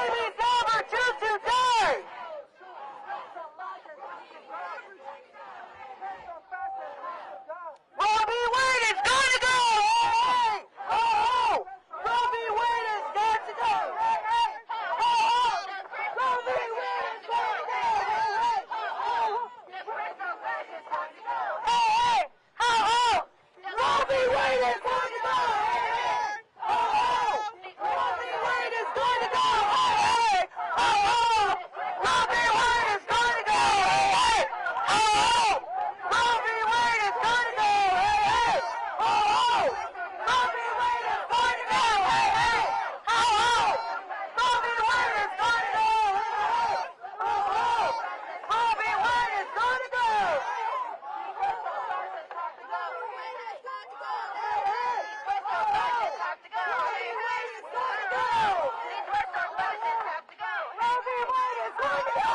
Babies never choose to die. Roe v. Wade is going to go. Hey, ho, ho. Roe v. Wade is got to go. Hey, hey, ho, ho. Roe v. Wade is going to go. Hey, hey, ho, ho. Hey, hey, ho, ho. Roe v. Wade is going to go. Hey, hey, ho, ho. Roe v. Wade is going to go. Hey, hey, ho, ho. Roe v. Wade is going to go. Hey, hey, ho, ho. Roe v. Wade is going to go. Hey, hey, ho, ho. Roe v. Wade is going to go. Hey, hey, ho, ho. Roe v. Wade is going to go. Hey, hey, ho, ho. Roe v. Wade is going to go.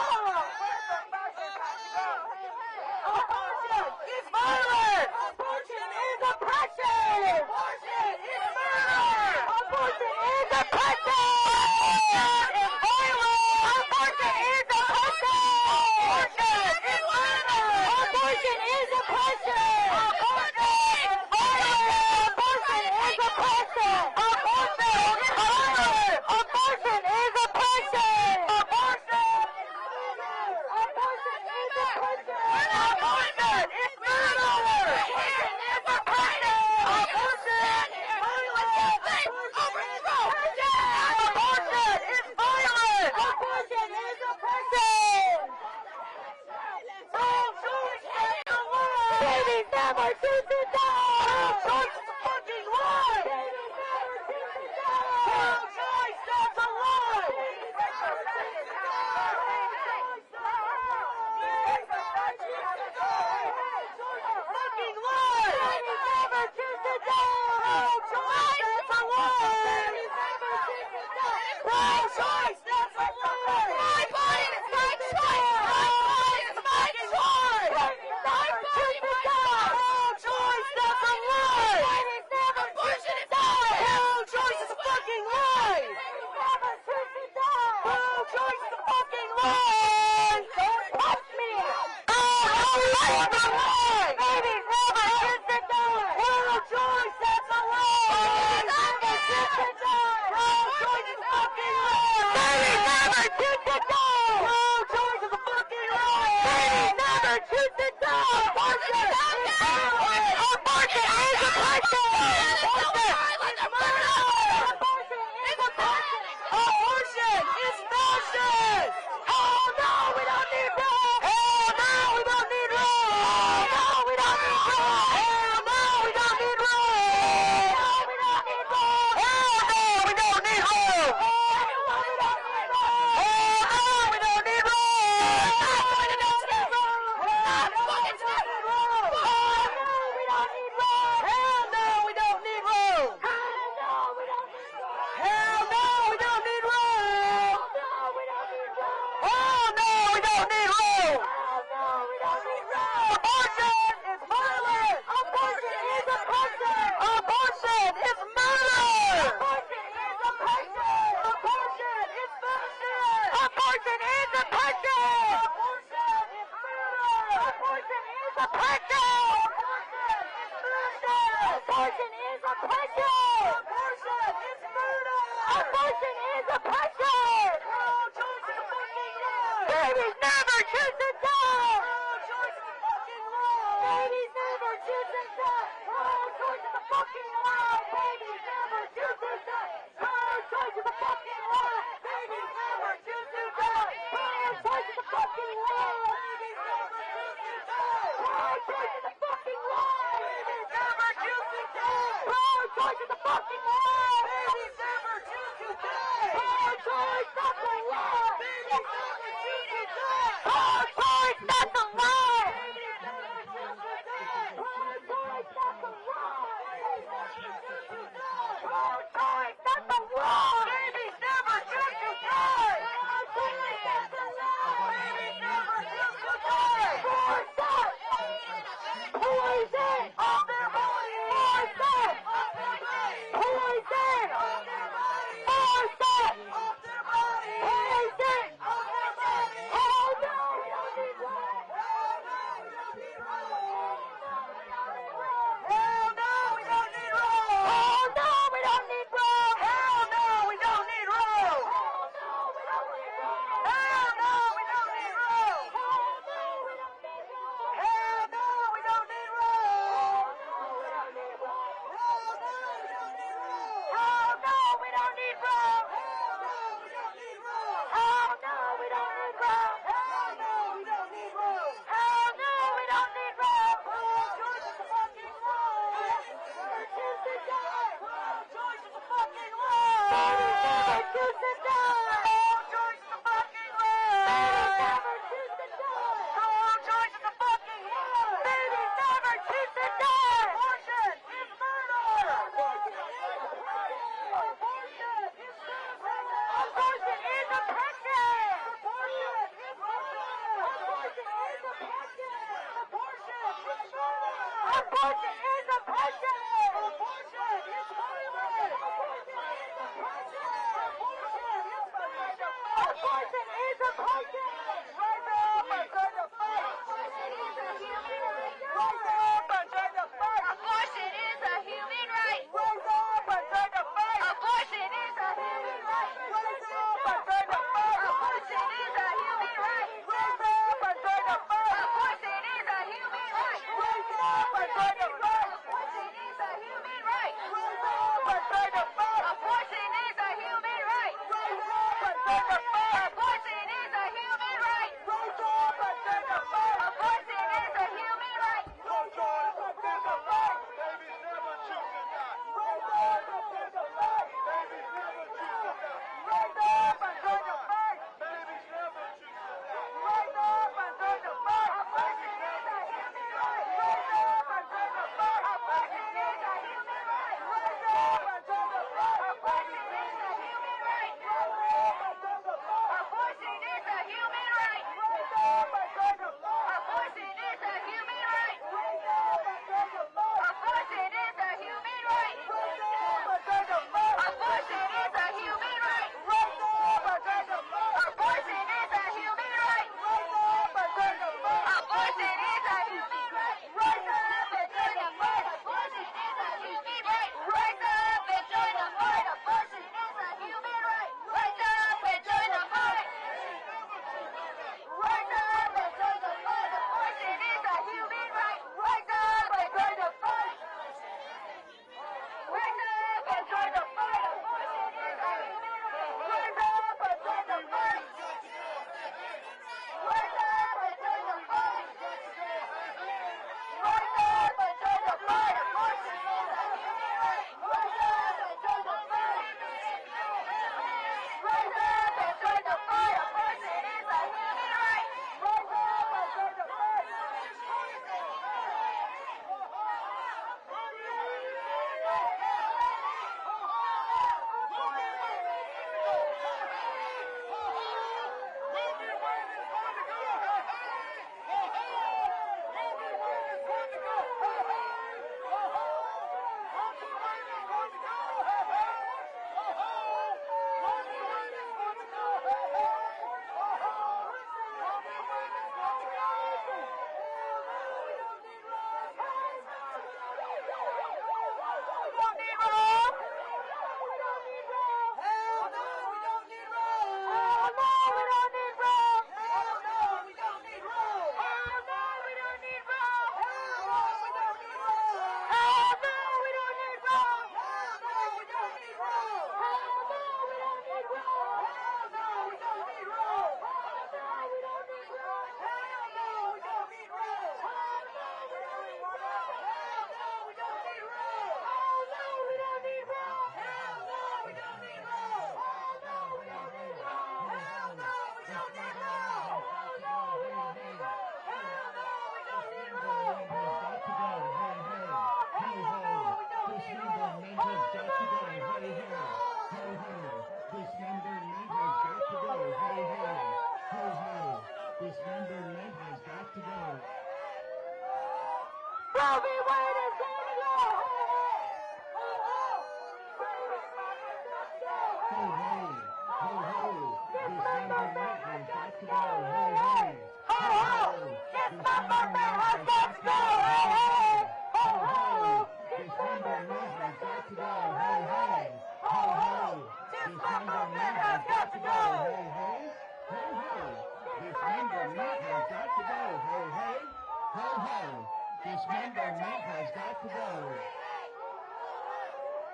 Abortion is a person! Abortion is slavery! Abortion is a person! Abortion is slavery! Abortion is a person! Rise up and join the fight! Abortion is a human right! Rise up and join the fight! Abortion is a human right! Rise up and join the fight! Abortion is a human right! Rise up and join the fight! Abortion is a human right! Rise up and join the fight! Abortion is a human right! Rise up and join the fight! Abortion is a human right! Rise up and join the fight! Abortion is a human right! Rise up and join the fight! Abortion is a human right! Rise up and join the fight! Abortion is a human right! No choice but to the fight! Babies never choose to die! Rise up and join the fight! Babies never choose to die! Rise up and join the fight! Babies never choose to die! Rise up and join the fight! Abortion is a human right! Rise up and join the fight! Abortion is a human right! Rise up and join the fight! Abortion is a human right! Rise up and join the fight! Abortion is a human right! Rise up and join the fight! Abortion is a human right! Rise up and join the fight! Abortion is a human right! Rise up and join the fight! Abortion is a human right! Rise up and join the fight! Abortion is a human right! Rise up and join the fight! Abortion is a human right! Rise up and join the fight! Abortion is a human right! Rise up and join the fight! Abortion is a human right! Rise up and join the fight! Rise up and join the fight! Abortion is a human right! Rise up and join the fight! Rise up and join the fight! Abortion is a human right! Rise up and join the fight! Rise up and join the fight! Rise up and join the fight! Abortion is a human right! Rise up and join the fight! Rise up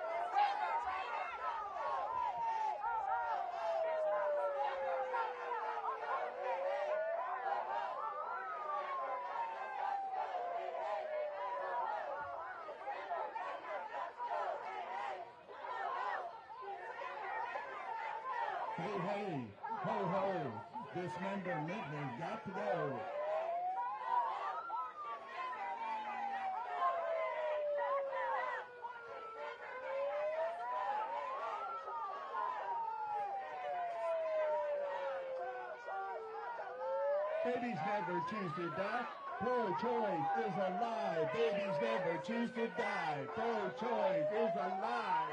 and join the fight! Abortion is a human right! Rise up and join the fight! Dismember maintenance got to go. Babies never choose to die. Pro-choice is a lie. Babies never choose to die. Pro-choice is a lie.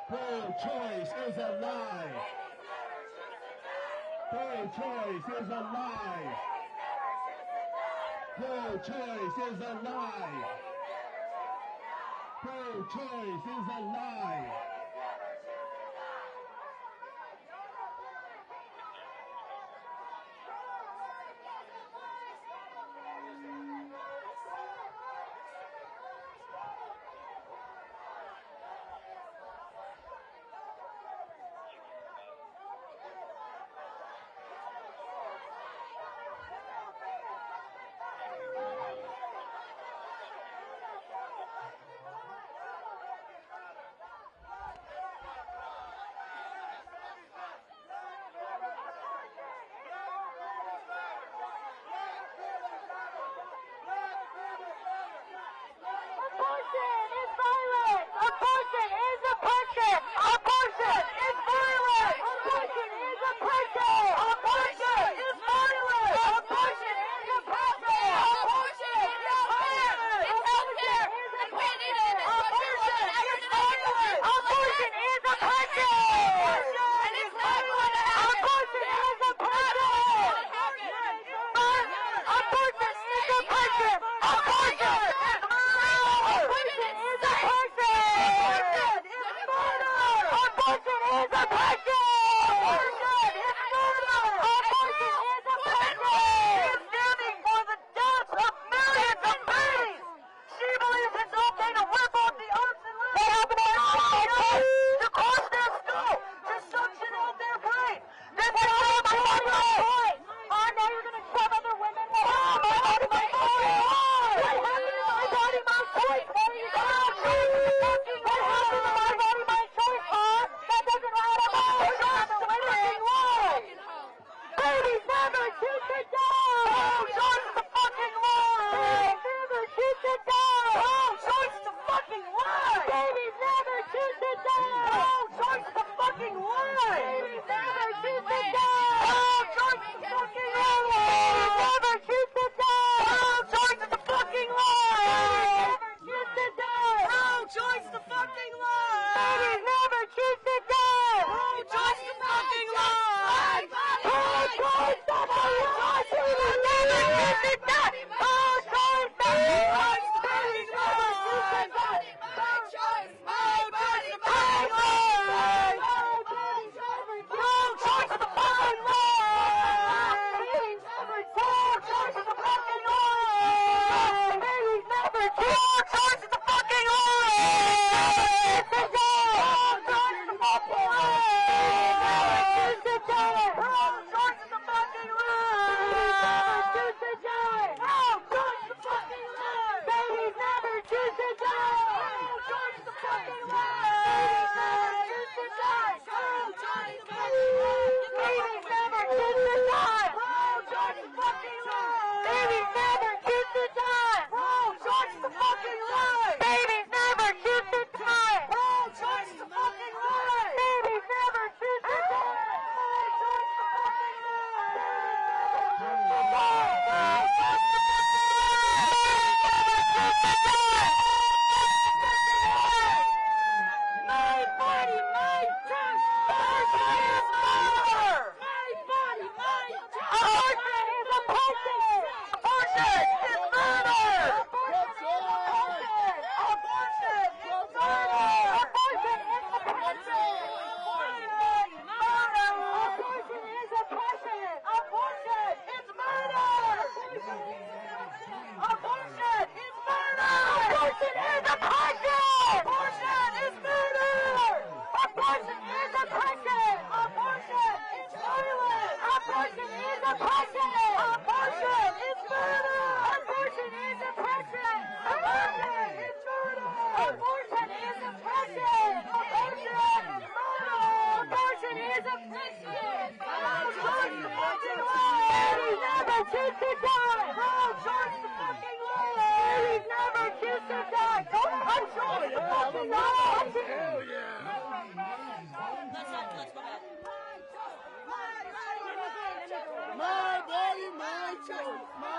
Pro-choice is a lie. Pro-choice is a lie. Pro-choice is a lie. Pro-choice is a lie. My body, my choice.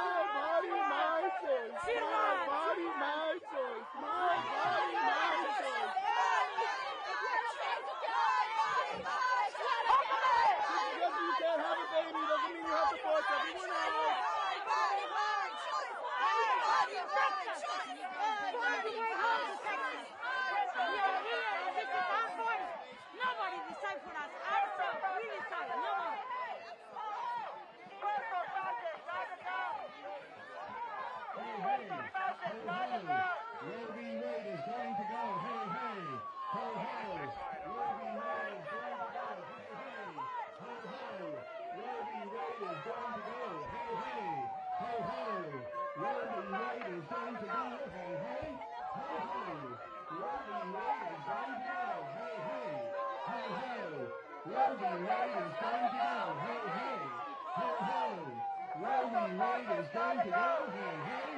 Roe v. Wade is going to go. Hey, hey, ho, ho. Roe v. Wade is going to go. Hey, hey,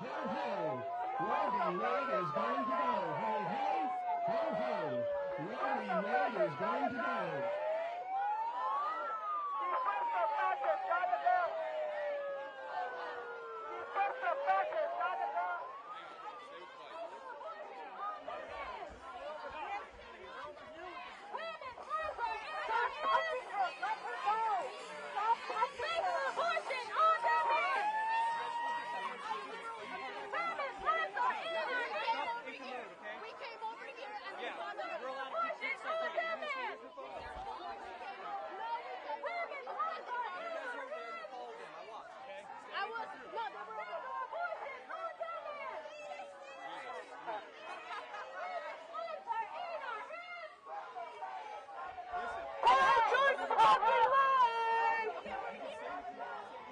ho, ho. Roe v. Wade is going to go. Hey, hey, ho, ho. Roe v. Wade is going to go.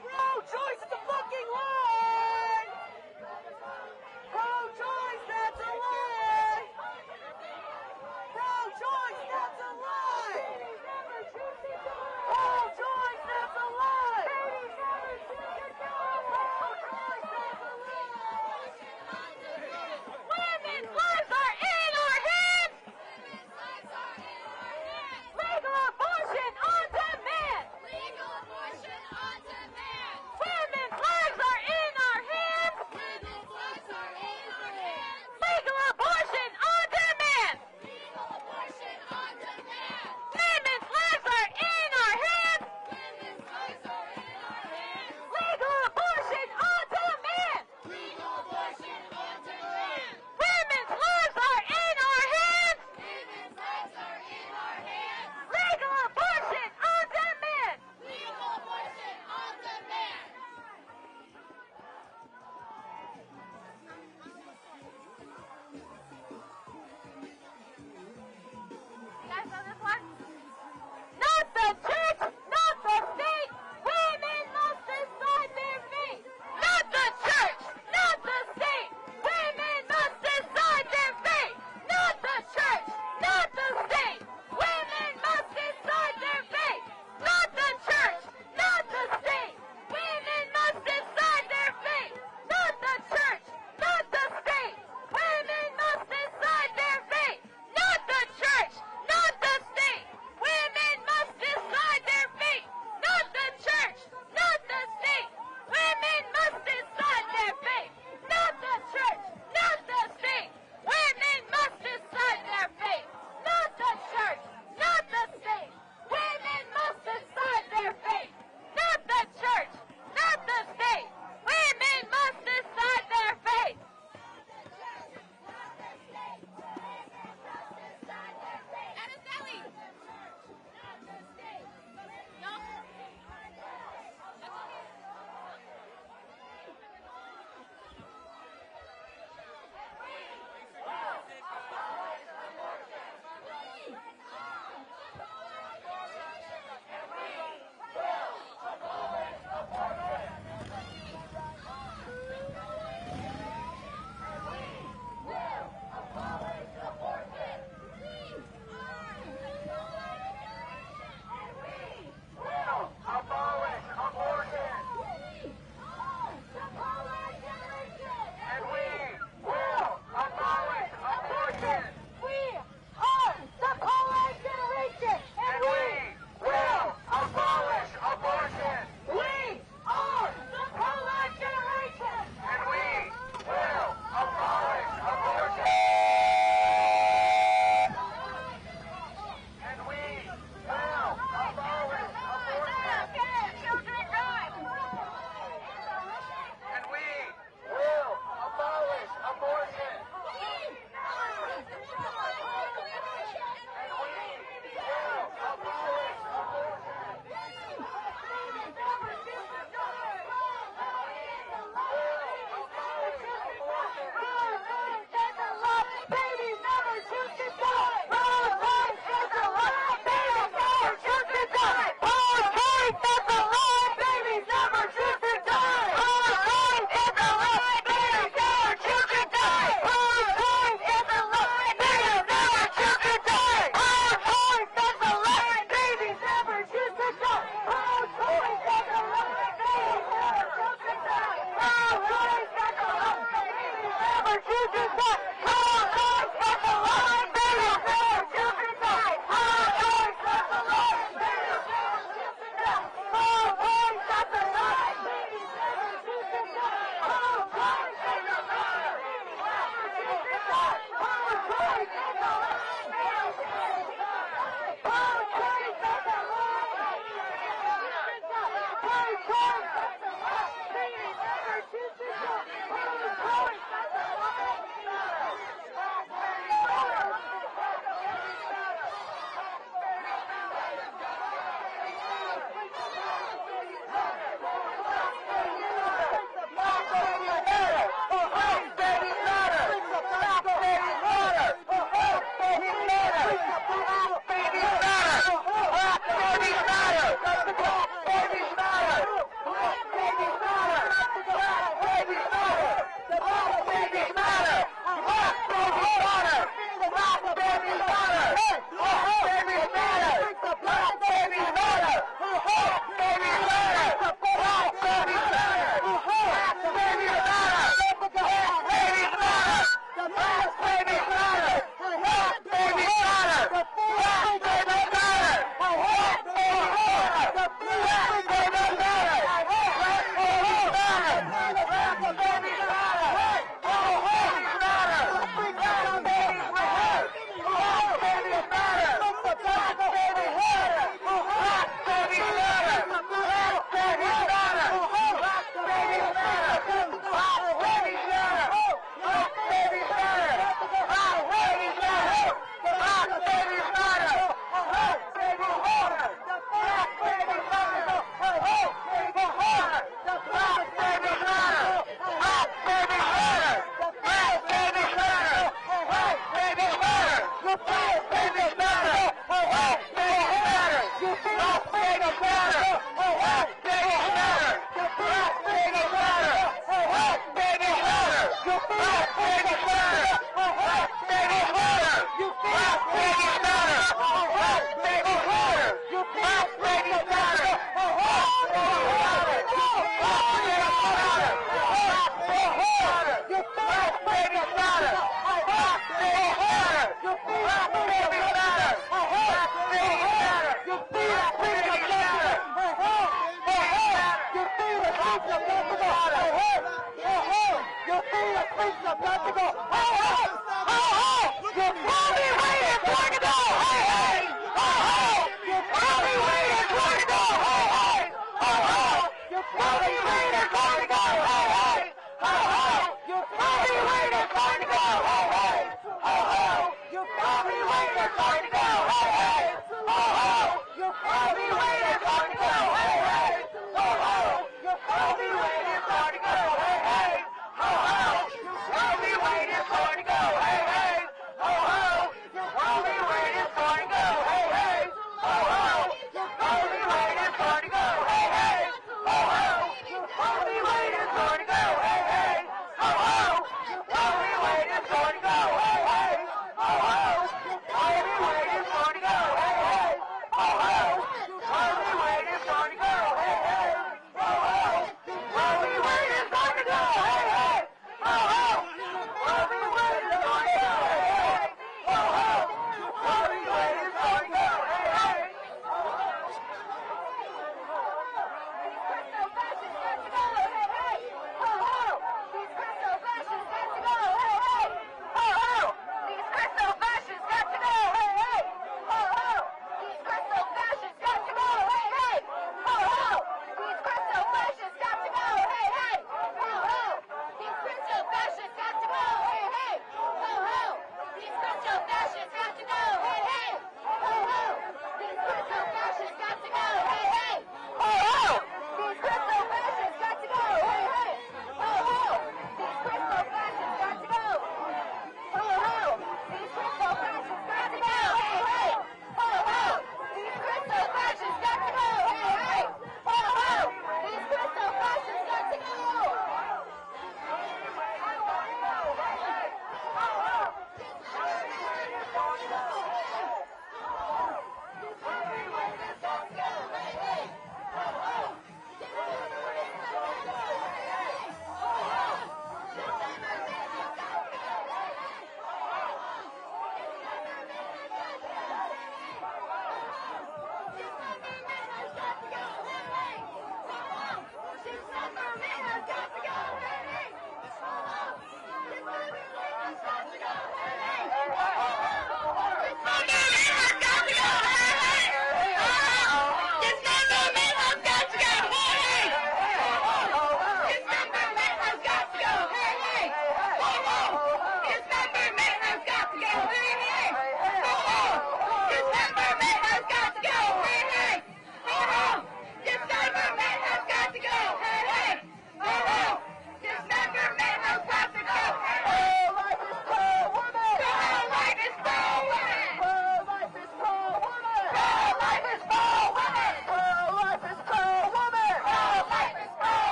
Pro-choice is a fucking lie! Pro-choice, that's a lie! Pro-choice, that's a lie! Pro-choice, that's a lie! Pro-choice, that's a lie! Women's lives are in our hands! Legal abortion on demand!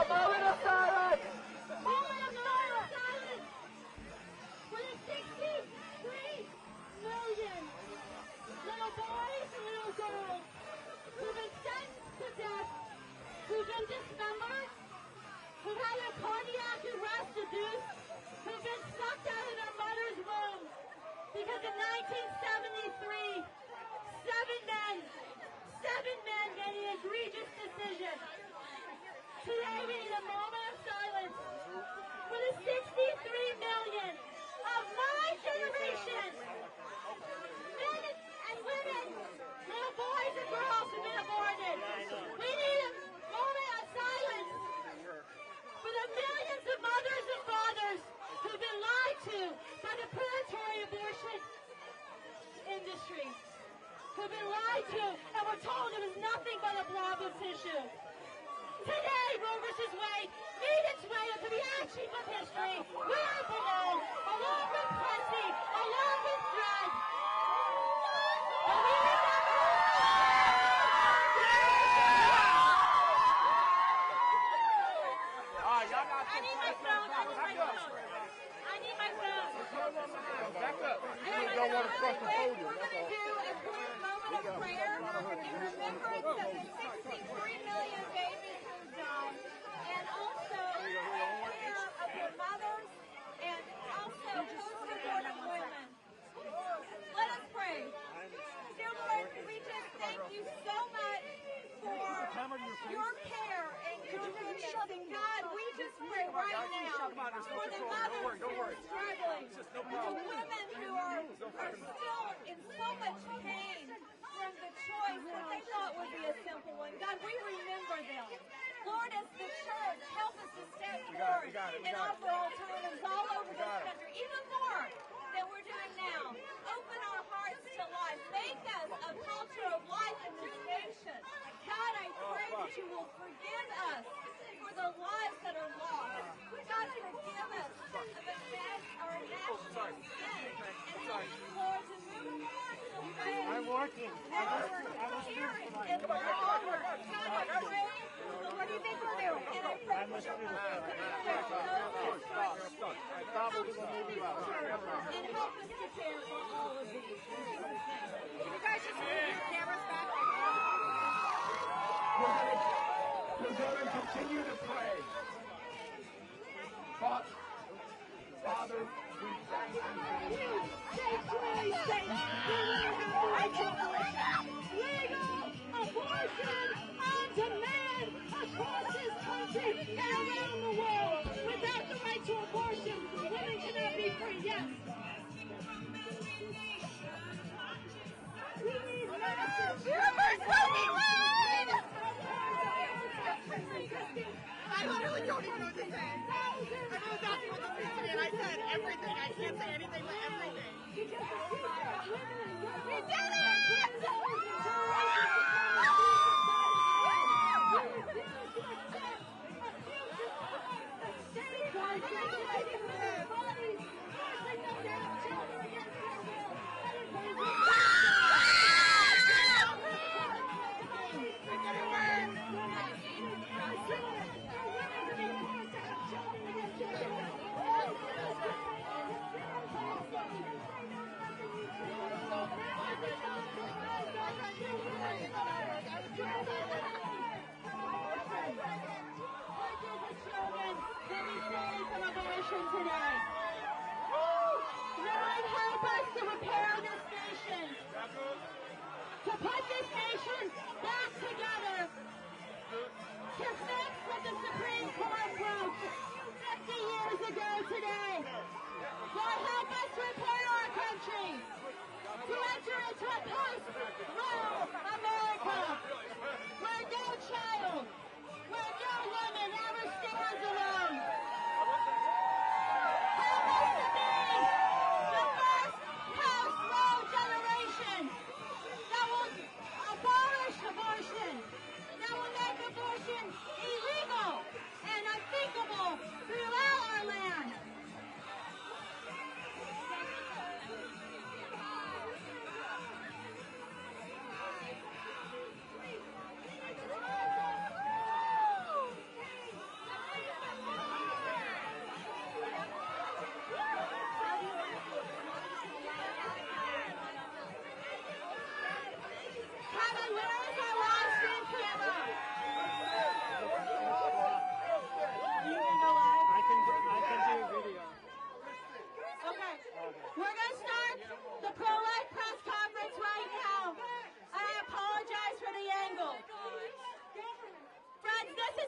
moment of silence! Moment of silence for the 63 million little boys and little girls who've been sentenced to death, who've been dismembered, who've had their cardiac arrest reduced, who've been sucked out of their mother's womb. Because in 1973, seven men made an egregious decision. Today we need a moment of silence for the 63 million of my generation. Men and women, little boys and girls who've been aborted. We need a moment of silence for the millions of mothers and fathers who've been lied to by the predatory abortion industry. Who've been lied to and were told it was nothing but a blobus issue. Today, Roe vs. Wade made its way into the action of history where it belongs, along with Plessy, along with Fred. And we remember... I need my phone. I need my phone. Back up. You don't want to cross the podium. We're going to do a quick moment of prayer in remembrance of the 63 million babies who died, and also in care of their mothers, and also post-abortive women. Let us pray. Dear Lord, we just thank you so much for your care and your goodness. And God, we just pray right now for the mothers who are struggling, for the women who are still in so much pain from the choice that they thought would be a simple one. God, we remember them. Lord, as the church, help us to step forward and offer alternatives all over this country, even more than we're doing now. Open our hearts to life. Make us a culture of life in this nation. God, I pray that you will forgive us for the lives that are lost. God, forgive us of our national sin. And help us, Lord, to move on to faith. I'm working. I was hearing and we're over. God, I pray. What do you think we're doing? And I pray for your mercy. Help us to move out. And help us to care for all of these. Can you guys just move your cameras back? We're going to continue to pray. Father, we thank you. Legal abortion on demand across this country and around the world. Without the right to abortion, women cannot be free. Yes. We need I literally don't even know what to say. I was asking what to say today, and I said everything. I can't say anything but everything. We did it! Today. Lord, help us to repair this nation, to put this nation back together, to fix what the Supreme Court broke 50 years ago today. Lord, help us repair our country, to enter into a post-Roe America, where no child, where no woman ever stands alone. Illegal and unthinkable throughout our land.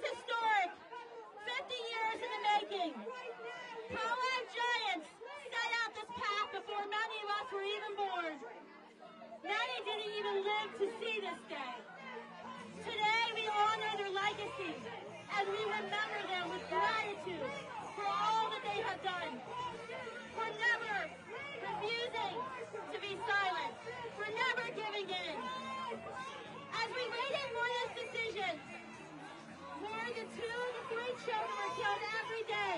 is historic. 50 years in the making. Pro-life giants set out this path before many of us were even born. Many didn't even live to see this day. Today we honor their legacy and we remember them with gratitude for all that they have done. For never refusing to be silent. For never giving in. As we waited for this decision, more than 2 to 3 children are killed every day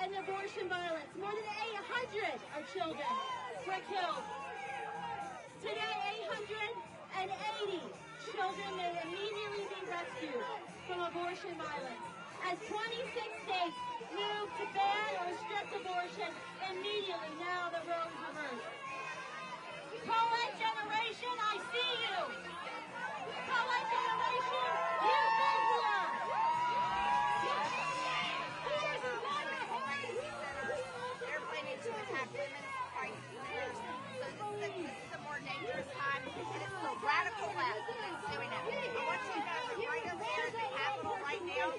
in abortion violence. More than 800 of children were killed. Today, 880 children may immediately be rescued from abortion violence. As 26 states move to ban or restrict abortion immediately now that Roe is reversed. Pro-life generation, I see you. Pro-life generation, you live here. They're planning to attack women's rights centers. So this is a more dangerous time, and it's the radical left that's doing it. I want you guys to right up here at the Capitol right now.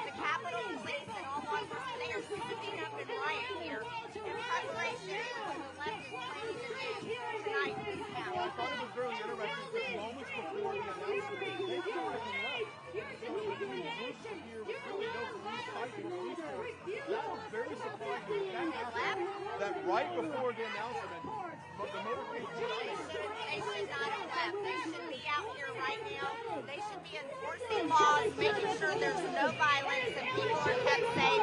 The Capitol Police and all law enforcement, they are sitting up and riot here in preparation for the left is planning to do tonight in this town. I thought it was very interesting that moments before the announcement, they started in left. So there was a group here with really no police fighting on these things. That was very surprising. That right before the announcement, but the motivation They should not have left. They should be out here right now. They should be enforcing laws, making sure there's no violence and people are kept safe.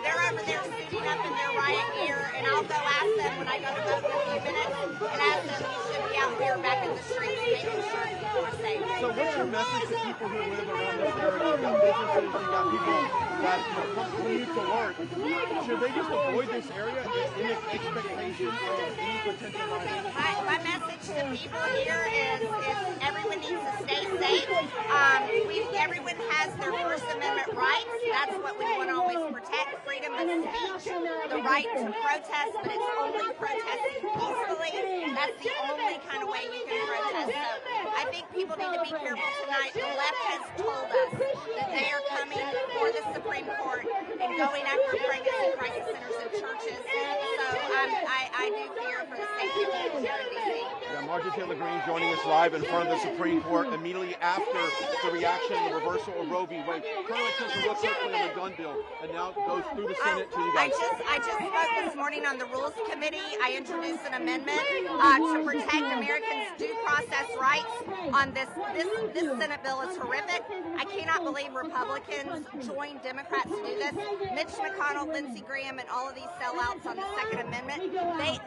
They're over there suiting up in their riot gear, and I'll go ask them when I go to vote in a few minutes and ask them, you should be out here back in the streets making sure people are safe. So what's your message to people who live around this area? You've got businesses, you've got people that commute to work. Should they just avoid this area in expectation of any potential violence? My message to people here is everyone needs to stay safe. Everyone has their First Amendment rights. That's what we want to always protect. Freedom of speech, the right to protest, but it's only protesting peacefully. That's the only kind of way you can protest. So I think people need to be careful tonight. The left has told us that they are coming for the Supreme Court and going after pregnancy crisis centers and churches. So I do fear for the safety of people here in D.C. Yeah, Marjorie Taylor Greene joining us live in front of the Supreme Court immediately after the reaction and the reversal of Roe v. Wade. Colonel Acceso, real quickly on the gun bill, and now it goes through the Senate to you guys. I just spoke this morning on the Rules Committee. I introduced an amendment to protect Americans' due process rights on this Senate bill is horrific. I cannot believe Republicans joined Democrats to do this. Mitch McConnell, Lindsey Graham, and all of these sellouts on the Second Amendment,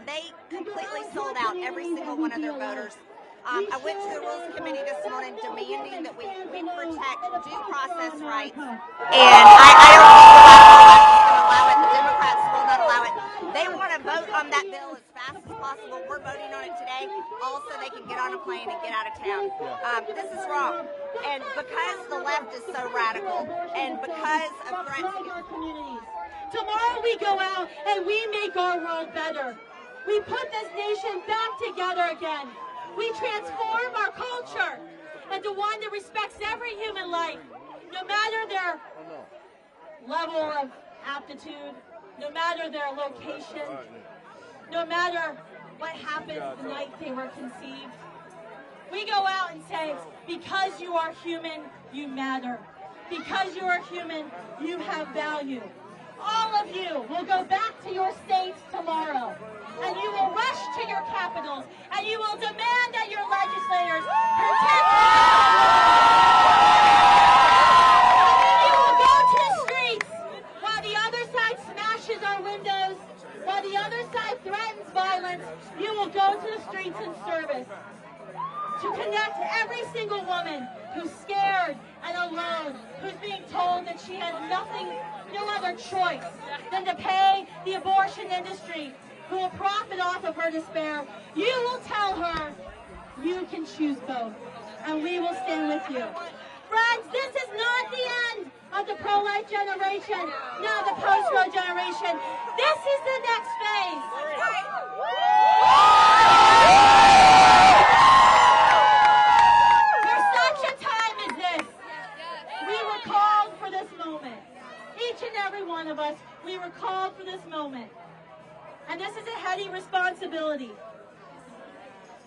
they completely sold out every single one of their voters. I went to the Rules Committee this morning demanding that we protect due process rights. And I don't think the left is going to allow it. The Democrats will not allow it. They want to vote on that bill as fast as possible. We're voting on it today, also they can get on a plane and get out of town. This is wrong. And because the left is so radical, and because of threats to our communities. Tomorrow we go out and we make our world better. We put this nation back together again. We transform our culture into one that respects every human life, no matter their level of aptitude, no matter their location, no matter what happened the night they were conceived. We go out and say, because you are human, you matter. Because you are human, you have value. All of you will go back to your states tomorrow, and you will rush to your capitals, and you will demand that your legislators protect you will go to the streets while the other side smashes our windows, while the other side threatens violence. You will go to the streets in service to connect every single woman who's scared and alone, who's being told that she has no other choice than to pay the abortion industry, who will profit off of her despair. You will tell her you can choose both, and we will stand with you. Friends, this is not the end of the pro-life generation, now the post-Roe generation. This is the next phase. For such a time as this, we every one of us, we were called for this moment. And this is a heady responsibility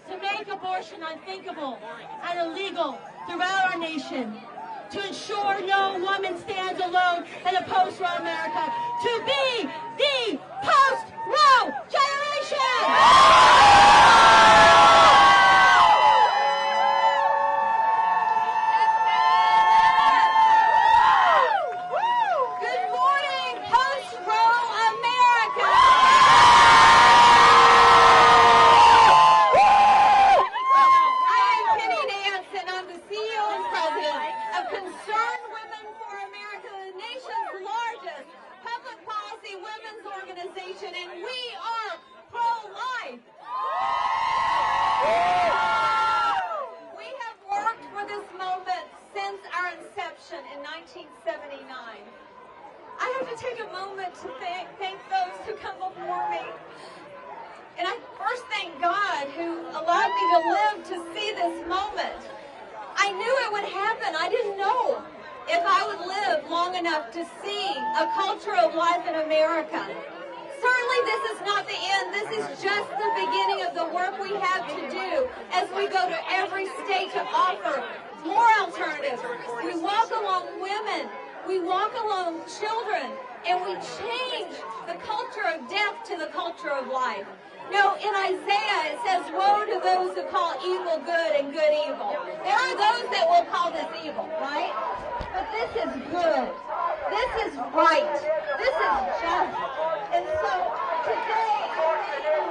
to make abortion unthinkable and illegal throughout our nation, to ensure no woman stands alone in a post-Roe America, to be the post-Roe generation! And we are pro-life. We have worked for this moment since our inception in 1979. I have to take a moment to thank those who come before me. And I first thank God who allowed me to live to see this moment. I knew it would happen. I didn't know if I would live long enough to see a culture of life in America. Certainly this is not the end. This is just the beginning of the work we have to do as we go to every state to offer more alternatives. We walk along women, we walk along children, and we change the culture of death to the culture of life. No, in Isaiah it says, woe to those who call evil good and good evil. There are those that will call this evil, right? But this is good. This is right. This is just. And so today, abortion is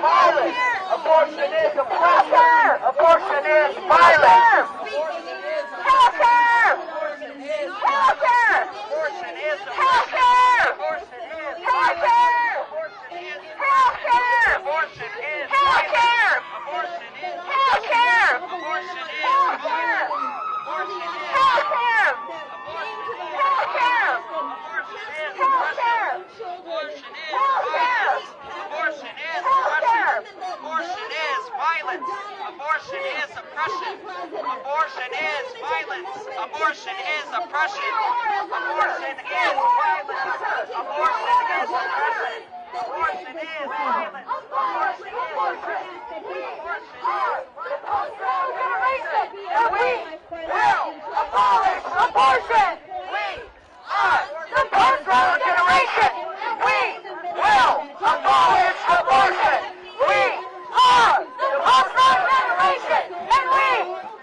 violence. Abortion is oppression. Abortion is violence. Healthcare. Healthcare. Abortion is healthcare. Abortion is healthcare. Healthcare. Abortion is healthcare. Abortion is healthcare. Abortion is healthcare. Abortion is healthcare. Healthcare. Abortion is healthcare. Abortion is violence. Abortion is oppression. Abortion is violence. Abortion is oppression. Abortion is violence. Abortion is oppression. Abortion is violence. Abortion is oppression. Abortion is violence. Abortion is oppression. Abortion is the post-Roe generation, and we will abolish abortion. We are the post-Roe generation. We will abolish abortion. We are the post-Roe generation, and we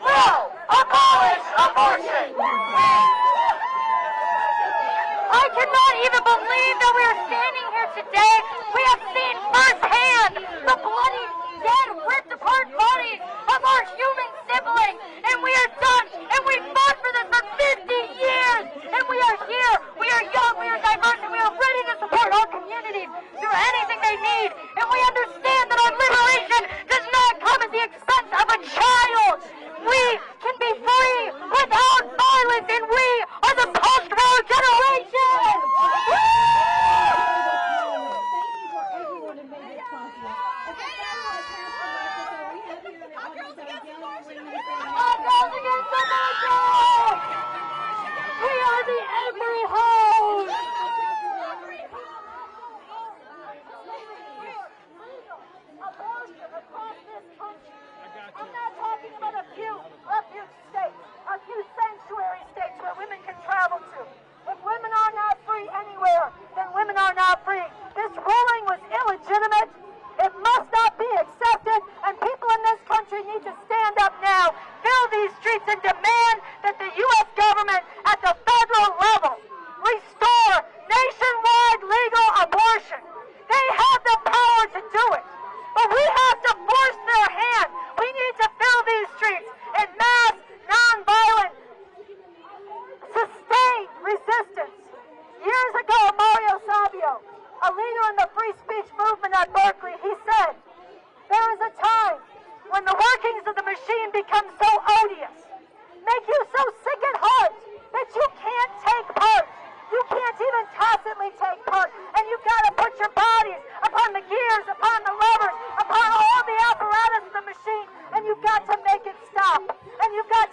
will abolish abortion. I cannot even believe that we are standing here today. We have seen firsthand the bloody, dead, ripped apart bodies of our human siblings, and we are done, and we fought for this for 50 years, and we are here, we are young, we are diverse, and we are ready to support our communities through anything they need, and we understand that our liberation does not come at the expense of a child. We can be free without violence, and we are the post-Roe generation! We are the every home! Abortion across this country. I'm not talking about a few states, a few sanctuary states where women can travel to. If women are not free anywhere, then women are not free. This ruling was illegitimate. It must not be accepted, and people in this country need to stand up now, fill these streets, and demand that the U.S. government at the federal level restore nationwide legal abortion. They have the power to do it, but we have to force their hand. We need to fill these streets in mass, nonviolent, sustained resistance. Years ago, Mario Savio, a leader in the free speech movement at Berkeley, he said, there is a time when the workings of the machine become so odious, make you so sick at heart that you can't take part. You can't even tacitly take part, and you've got to put your bodies upon the gears, upon the levers, upon all the apparatus of the machine, and you've got to make it stop. And you've got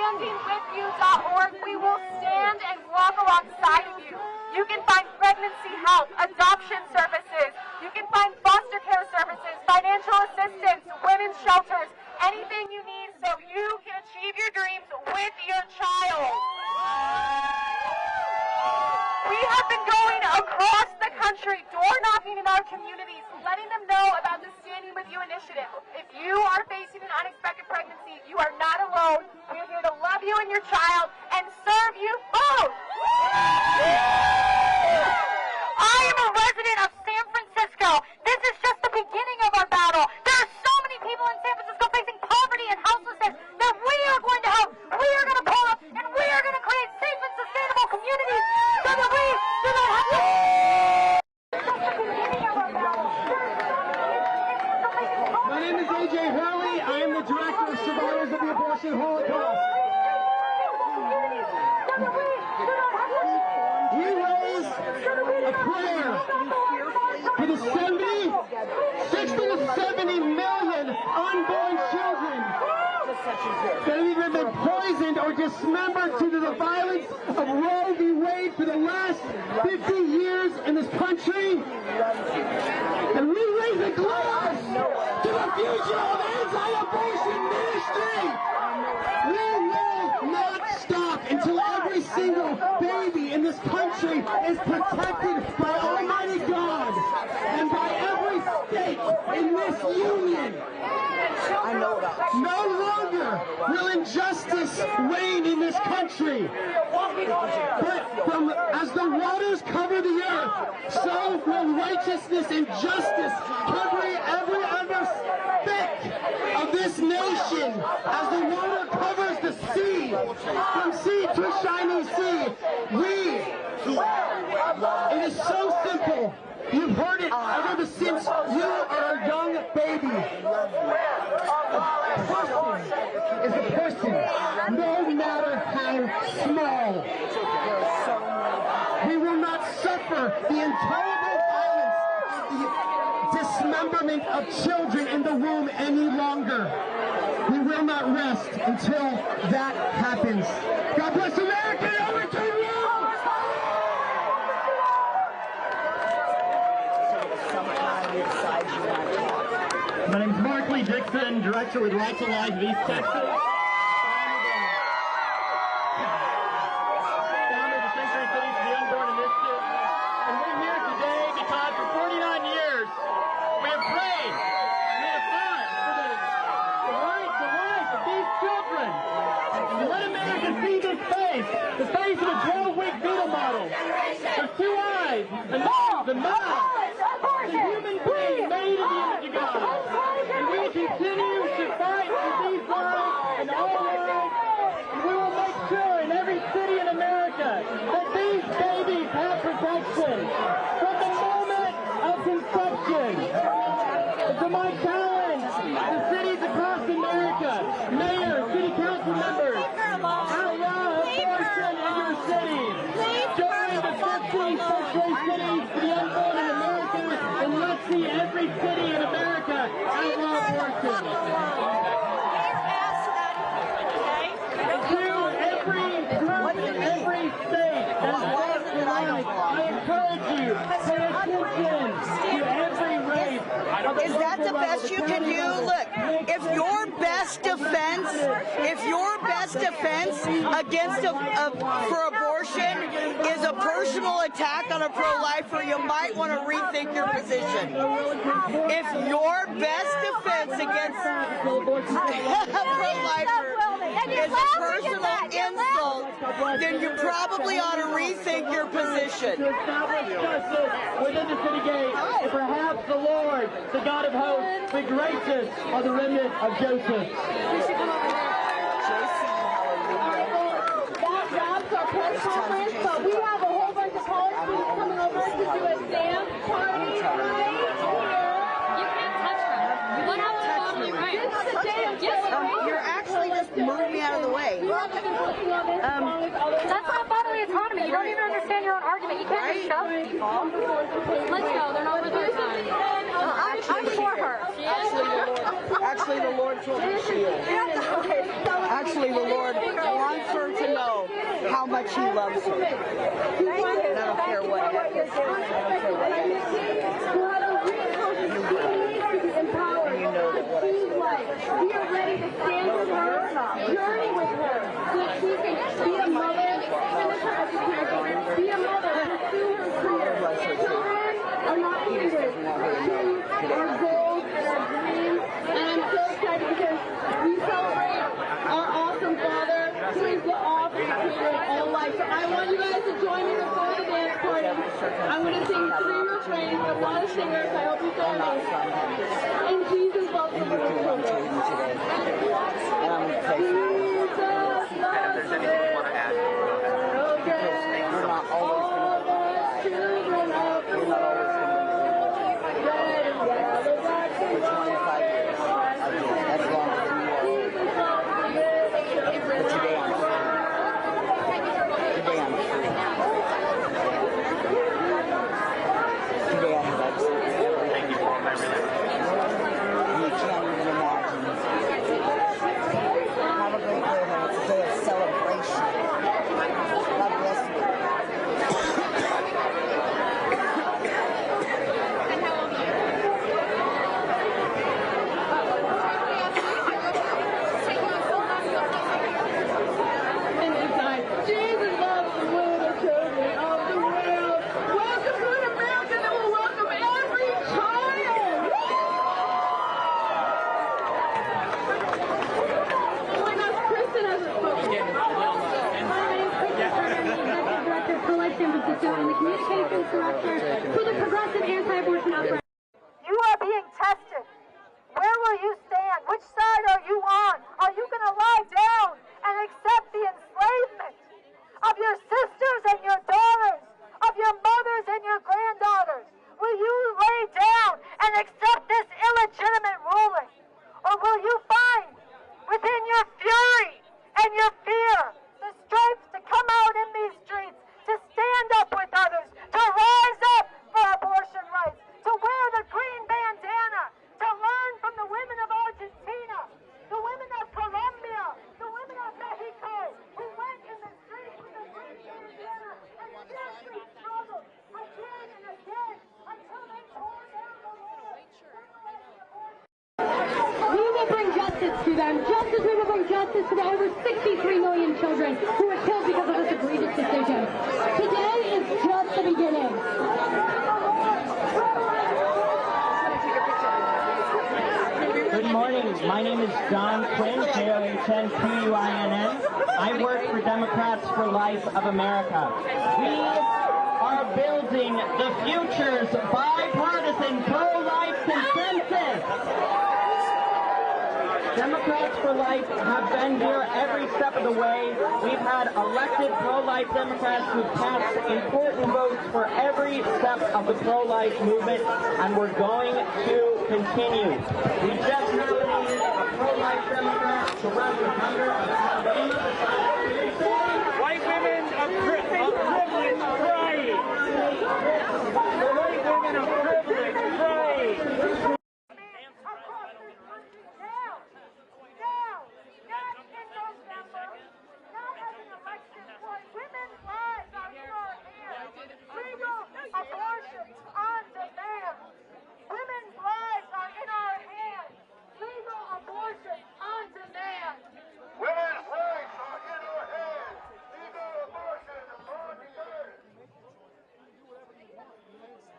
standingwithyou.org. We will stand and walk alongside of you. You can find pregnancy help, adoption services. You can find foster care services, financial assistance, women's shelters, anything you need so you can achieve your dreams with your child. We have been going across the country, door knocking in our communities, letting them know about the Standing With You initiative. If you are facing an unexpected pregnancy, you are not alone. We are here to love you and your child and serve you food. I am a resident of San Francisco. This is just the beginning of our battle. There are so many people in San Francisco facing poverty and houselessness that we are going to help. We are going to pull up and we are going to create safe and sustainable communities so that we do not have to. My name is A.J. Hurley. I am the director of Survivors of the Abortion Holocaust. We raise a prayer for the 60 to 70 million unborn children that have either been poisoned or dismembered due to the violence of Roe v. Wade for the last 50 years in this country. And we raise a glass to the future of anti-abortion ministry. We will not stop until every single baby in this country is protected by Almighty God and by every state in this union. No longer will injustice reign in this country. But as the waters cover the earth, so will righteousness and justice cover every other speck of this nation. As the water covers the sea, from sea to shining sea, it is so simple. You've heard it ever since you are a young baby. A person is a person, no matter how small. We will not suffer the intolerable violence, the dismemberment of children in the womb any longer. We will not rest until that happens. God bless America. Over to you. My name is Mark Lee Dixon, director with Right to Life of East Texas. Founder of the Sanctuary Cities for the Unborn Initiative. And we're here today because for 49 years we have prayed, we have fought for the life of these children. And let America see this face, the face of a 12-week fetal model. There's two eyes, a nose, a mouth. A human being made in the image of God. And we will continue to fight for these lives and all lives. And we will make sure in every city in America that these babies have protection from the moment of conception. To my challenge, the cities across America, mayors, city council members, outlaw abortion in your cities. Join the 15 sanctuary cities for the unborn in America, and let's see every city in America outlaw abortion. To every group in every state that is right for life, I encourage you, pay attention to every race. Is that the best you can do? Look, if your best defense against for abortion is a personal attack on a pro-lifer, you might want to rethink your position. If your best defense against a pro-lifer is a personal insult, then you probably ought to rethink your position. To establish justice within the city gate, and perhaps the Lord, the God of hope, be gracious on the remnant of Joseph. That wraps our press conference, but we have a whole bunch of college students coming over to do a dance party right here. You can't touch her. What happened to right? This is a day of celebration. You're actually just moving me out of the way. That's not bodily autonomy. You don't even understand your own argument. You can't just shove people. Let's go. They're not worth our time. I'm for her. Actually, the Lord told me she is. Actually, the Lord show how much he loves her. And I don't care what happens. I don't care what happens. And you know that what I say. We are ready to stand with her, journey with her, so that she can be a mother, finish her education, be a mother, pursue her career. Children are not hindrance to our goals and our dreams. And I'm so excited because we celebrate our awesome father, who is the author and creator of all life. So I want you guys to join me before the dance party. I'm going to sing 3 refrains. I'm not a singer, so I hope you join me. And Jesus loves the little children. And I'm going to take you. Jesus loves the little children. You're not always going to be Children of the You're not always going to be for 25 years. That's longer than you are. But today I'm free. Today I'm free. Today I have access to everything. And you can't even imagine. Have a great day, man. It's a day of celebration. God bless you. Jesus loves the little children of the world. Welcome to an America that will welcome every child. Oh my gosh, Kristen hasn't spoken. My name is Kristen Carter. I'm the Executive Director of Pro-Life San Francisco and the Communications Director for the Progressive Anti-Abortion Outbreak. You are being tested. Where will you stand? Which side are you on? Are you going to lie down and accept the enslavement of your sisters and your daughters, of your mothers and your granddaughters? Will you lay down and accept this illegitimate ruling? Or will you find within your fury and your fear the strength to come out in these streets, to stand up with others, to rise up for abortion rights, to wear the green bandana, to learn from the women of Argentina, the women of Colombia, the women of Mexico, who went in the streets with the green bandana and fiercely struggled again and again until they tore down the wall. We will bring justice to them, just as we will bring justice to the over 63 million children who were killed because of this egregious decision. Today is just the beginning. Good morning. My name is John Quinn, J-O-H-N-Q-U-I-N-N. I work for Democrats for Life of America. We are building the future's bipartisan pro-life consensus. Democrats for Life have been here every step of the way. We've had elected pro-life Democrats who've cast important votes for every step of the pro-life movement, and we're going to continue. We just nominated a pro-life Democrat to run for governor of Alabama. White women of privilege crying. The white women of privilege crying. Abortion on demand. Women's lives are in our hands. Legal abortion on demand. Women's rights are in our hands. Legal abortion on demand.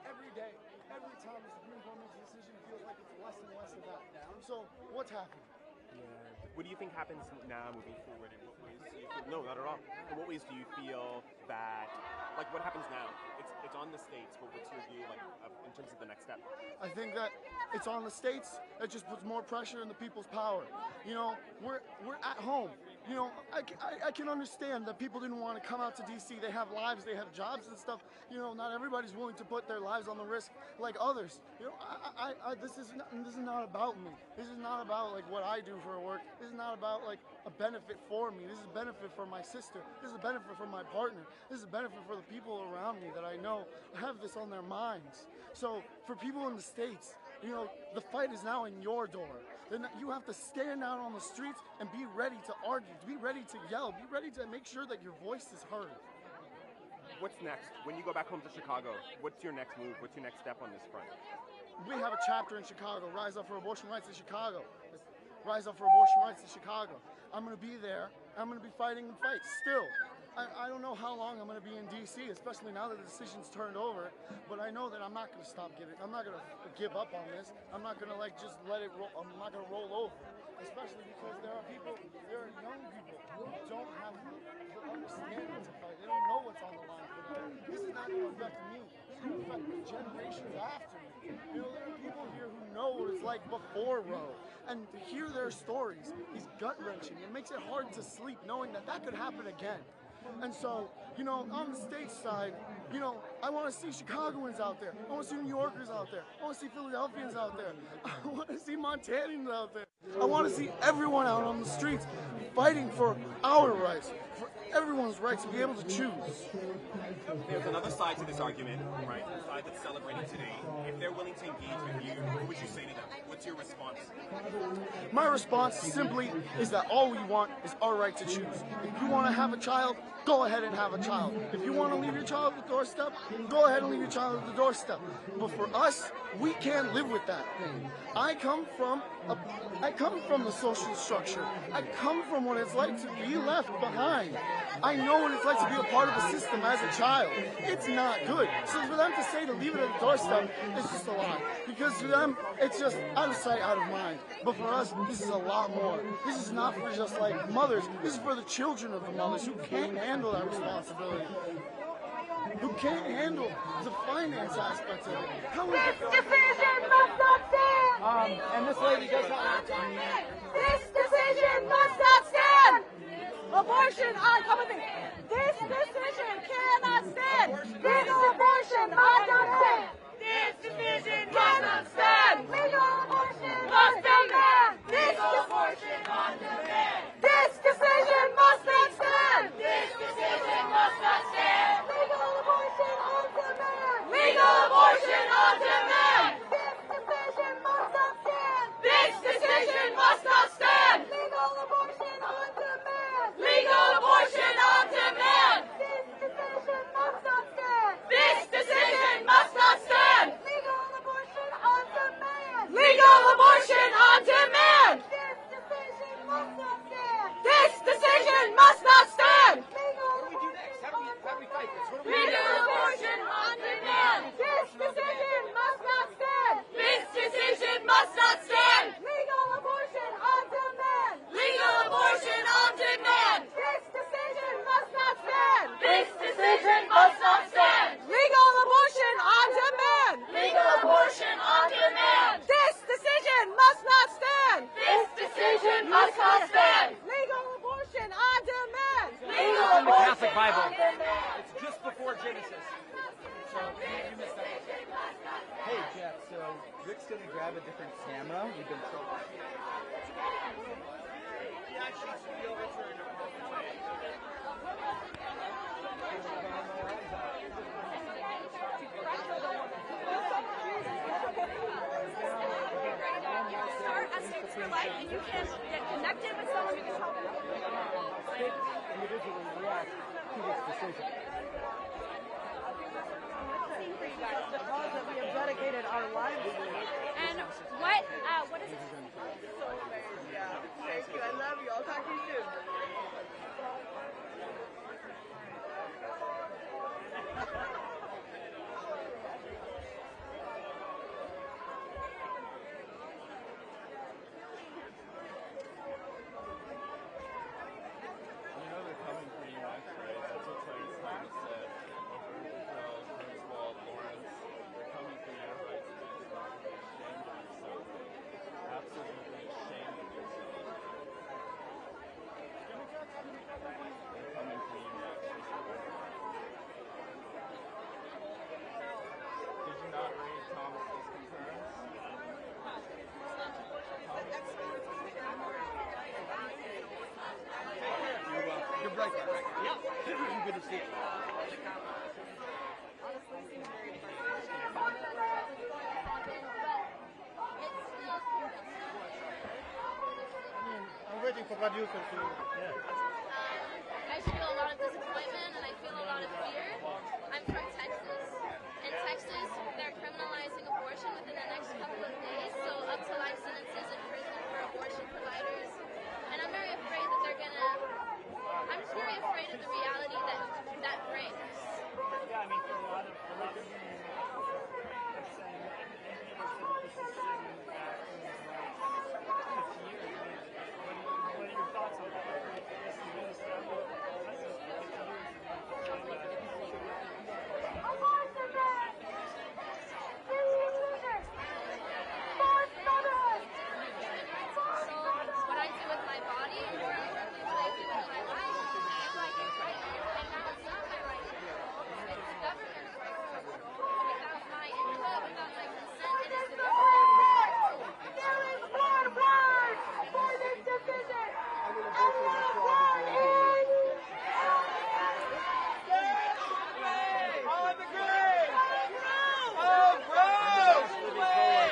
Every day, every time the Supreme Court makes a decision, it feels like it's less and less of that. So, what's happening? Yeah. What do you think happens now moving forward? In what ways do you feel, no, not at all. In what ways do you feel that, like, what happens now? It's on the states, but what's your view, like, in terms of the next step? I think that it's on the states. It just puts more pressure in the people's power. You know, we're at home. You know, I can understand that people didn't want to come out to D.C. They have lives, they have jobs and stuff. You know, not everybody's willing to put their lives on the risk like others. You know, this is not about me. This is not about like what I do for work. This is not about like a benefit for me. This is a benefit for my sister. This is a benefit for my partner. This is a benefit for the people around me that I know have this on their minds. So for people in the States, you know, the fight is now in your door. then you have to stand out on the streets and be ready to argue, be ready to yell, be ready to make sure that your voice is heard. What's next? When you go back home to Chicago, what's your next move? What's your next step on this front? We have a chapter in Chicago, Rise Up for Abortion Rights in Chicago. Rise Up for Abortion Rights in Chicago. I'm going to be there. I'm going to be fighting the fight still. I don't know how long I'm going to be in D.C., especially now that the decision's turned over, but I know that I'm not going to stop giving. I'm not going to give up on this. I'm not going to just let it roll. I'm not going to roll over, especially because there are young people who don't have the understanding to fight. They don't know what's on the line for them. This is not going to affect me. This is going to affect the generations after me. You know, there are people here who know what it's like before Roe, and to hear their stories is gut-wrenching. It makes it hard to sleep knowing that that could happen again. And so, you know, on the state side, you know, I want to see Chicagoans out there. I want to see New Yorkers out there. I want to see Philadelphians out there. I want to see Montanans out there. I want to see everyone out on the streets fighting for our rights, for everyone's rights to be able to choose. There's another side to this argument, right? The side that's celebrating today. If they're willing to engage with you, what would you say to them? What's your response? My response simply is that all we want is our right to choose. If you want to have a child, go ahead and have a child. If you want to leave your child at the doorstep, go ahead and leave your child at the doorstep. But for us, we can't live with that. I come from the social structure. I come from what it's like to be left behind. I know what it's like to be a part of the system as a child. It's not good. So for them to say to leave it at the doorstep, it's just a lie. Because for them, it's just out of sight, out of mind. But for us, this is a lot more. This is not for just like mothers. This is for the children of the mothers who can't handle that responsibility. Who can't handle the finance aspect of it. This decision must not stand! And this lady does have This decision must not stand! Abortion on coming. This decision cannot stand! Legal abortion on demand! This decision cannot stand! Legal abortion must stand! Legal abortion on demand! This decision must not stand! This decision must not stand! Legal abortion on demand! Legal abortion on demand! This decision must not stand! This decision must not stand! Legal abortion on demand! Legal abortion on demand! This decision must not stand! Legal abortion on demand! Legal abortion on demand! This decision must not stand! Legal abortion on demand! This decision must not stand! This decision must not stand! Legal abortion on demand! Legal abortion on demand! This decision must not stand! This decision must not stand! Legal abortion on demand! Legal abortion on demand! This decision must not stand! This decision must not stand! Legal abortion on demand! Legal in the Catholic abortion Bible. on demand! It's just before Genesis. So you missed that. Hey Jeff, so Rick's gonna grab a different camera. We've been so Start Students for Life, and you can get connected with someone who can help you. individually react to this decision. The cause that we have dedicated our lives to. And what is it? Yeah. Thank you. I love you. I'll talk to you soon. Right there. Yeah. Good to see you. waiting for producer to. Yeah. I feel a lot of disappointment and I feel a lot of fear. I'm from Texas. In Texas, they're criminalizing abortion within the next couple of days, so up to life sentences in prison for abortion providers. And I'm very afraid that I'm just very afraid of the reality that brings. Yeah, I mean, for a lot of people, let's say, this is sitting back in his life 50 years. What are your thoughts on that? This is really struggle. What I do with my body, more importantly, what I do with my life, is like a right. And now it's not my right. It's the government's right. Without my input, without my consent, it is the government's right. There is one word for this decision, and that word is On the grave! Oh, gross!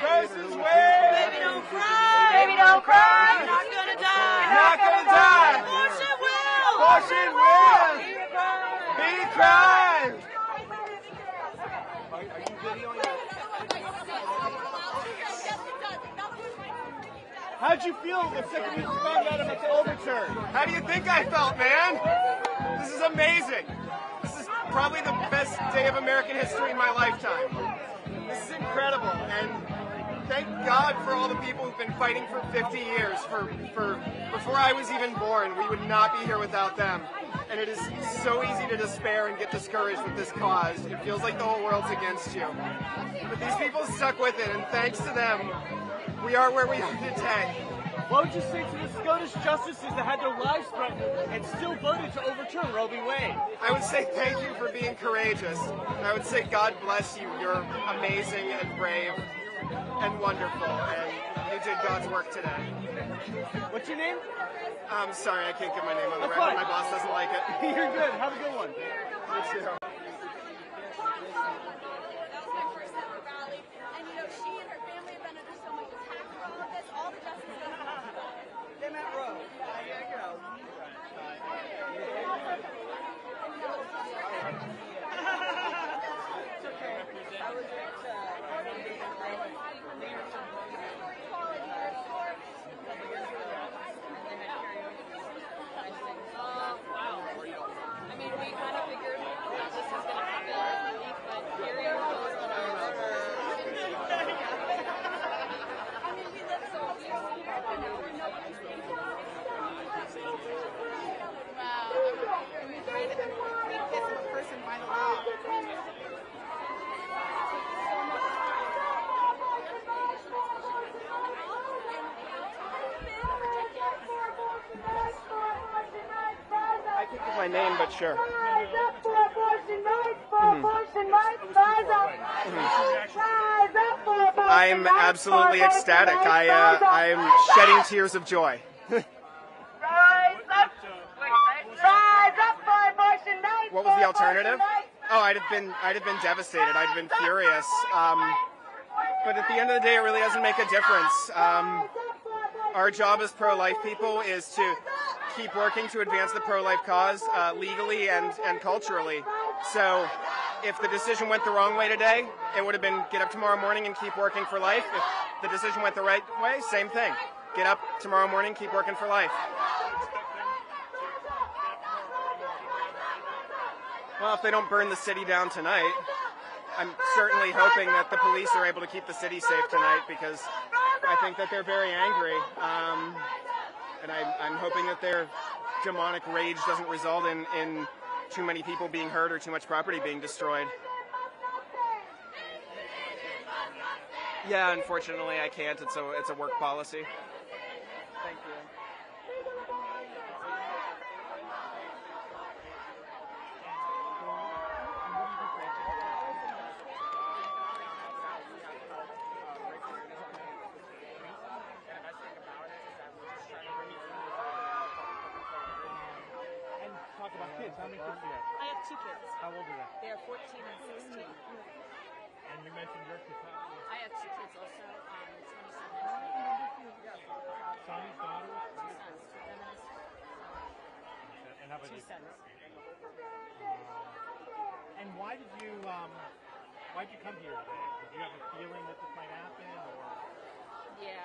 Gross is way! Baby, don't cry. Baby, don't cry. You're not gonna die. You're not gonna die! Abortion will. Abortion will! Be crime! Are you videoing it? How'd you feel the second you found out about the overturn? How do you think I felt, man? This is amazing. This is probably the best day of American history in my lifetime. This is incredible, and thank God for all the people who've been fighting for 50 years. For before I was even born, we would not be here without them. And it is so easy to despair and get discouraged with this cause. It feels like the whole world's against you. But these people stuck with it, and thanks to them, we are where we are today. What would you say to the Scottish justices that had their lives threatened and still voted to overturn Roe v. Wade? I would say thank you for being courageous. And I would say God bless you. You're amazing and brave and wonderful, and you did God's work today. What's your name? I'm sorry, I can't get my name on the That's record. fine. My boss doesn't like it. You're good. Have a good one. You too. That was my first ever rally, and she and her family have been under so much attack for all of this. All the justice is They meant Roe. It's okay. I was at I mean, we kind of figured that this was going to happen, but hearing those on our I mean, we live so here, and now we're nobody's wow. We kind of think this is a person by the law. I think it's my name, but sure. Rise up for abortion rights, for abortion rights, rise up. Rise up for abortion rights. I'm absolutely ecstatic. I'm shedding tears of joy. Rise up. Rise up for abortion rights. What was the for alternative? abortion rights. Oh, I'd have been devastated. I'd have been furious. But at the end of the day, it really doesn't make a difference. Our job as pro-life people is to keep working to advance the pro-life cause legally and culturally. So if the decision went the wrong way today, it would have been get up tomorrow morning and keep working for life. If the decision went the right way, same thing. Get up tomorrow morning, keep working for life. Well, if they don't burn the city down tonight, I'm certainly hoping that the police are able to keep the city safe tonight, because I think that they're very angry. And I'm hoping that their demonic rage doesn't result in too many people being hurt or too much property being destroyed. Yeah, unfortunately I can't. It's a work policy. Thank you. Talk about kids. How many kids do you have? I have 2 kids. How old are they? They are 14 and 16. And you mentioned your kids. I have 2 kids also. 27 and 20. Sons, daughters? 2 sons. And how about 2 you? cents. And why did you come here today? Did you have a feeling that this might happen, or? Yeah,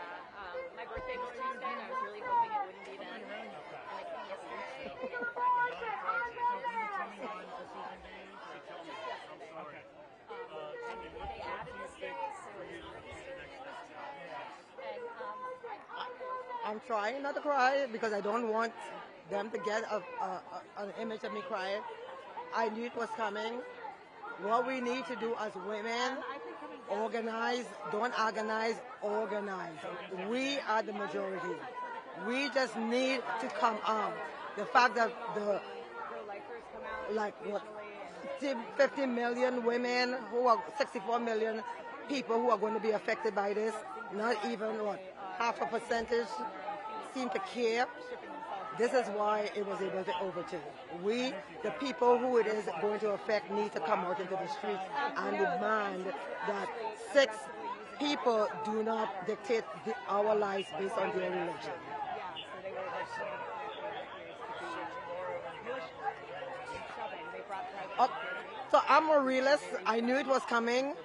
my birthday was Tuesday, and I was really hoping it wouldn't be then. And I came yesterday. Okay. They added this day, so I'm trying not to cry because I don't want them to get an image of me crying. I knew it was coming. What we need to do as women, organize, don't organize, organize. We are the majority. We just need to come out. The fact that the, like what, 50 million women who are 64 million people who are going to be affected by this, not even what, half a percentage seem to care. This is why it was able to overturn. We, the people who it is going to affect, need to come out into the streets and demand that 6 people do not dictate our lives based on their religion. So I'm a realist. I knew it was coming.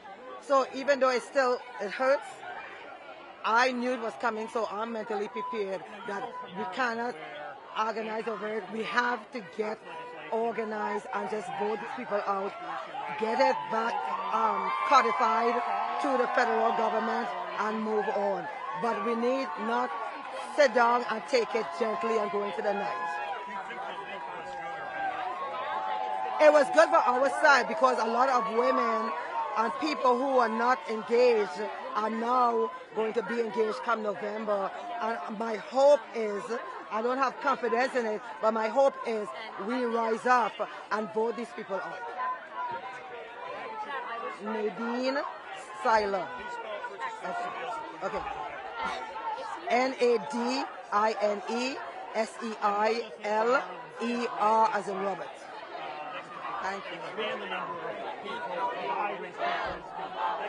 So even though it hurts, I knew it was coming. So I'm mentally prepared that we cannot organize over it. We have to get organized and just vote these people out, get it back codified to the federal government and move on. But we need not sit down and take it gently and go into the night. It was good for our side because a lot of women and people who are not engaged are now going to be engaged come November. And my hope is, I don't have confidence in it, but my hope is we rise up and vote these people out. Nadine Seiler. Okay. NADINESEILER as in Robert. Thank you. Expand the number of people, migrants,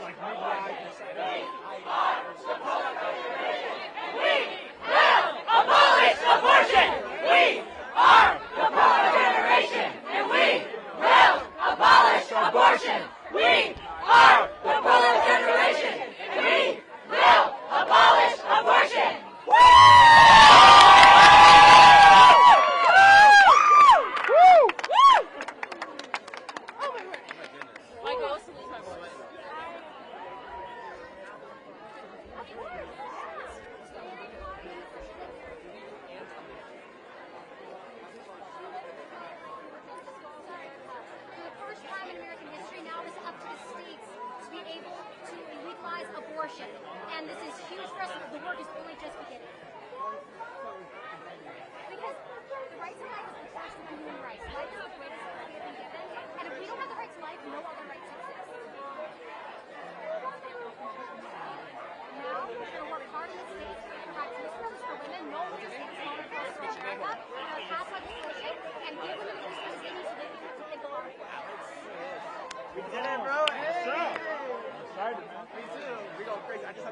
like midwives. We will abolish abortion. We are the poor generation, and we will abolish abortion. We are the poor generation, and we will abolish abortion. And this is huge for us. The work is only just beginning. Because the right to life is the first human right. Life is the greatest gift we have been given. And if we don't have the right to life, no other rights exist. Now, we're going to work hard in the states to provide resources for women. No one just needs smaller costs for America. We're going to pass legislation and give women the resources they need so they can take the law enforcement. We did it, bro. Hey! Excited, man. Me too. We go crazy. I just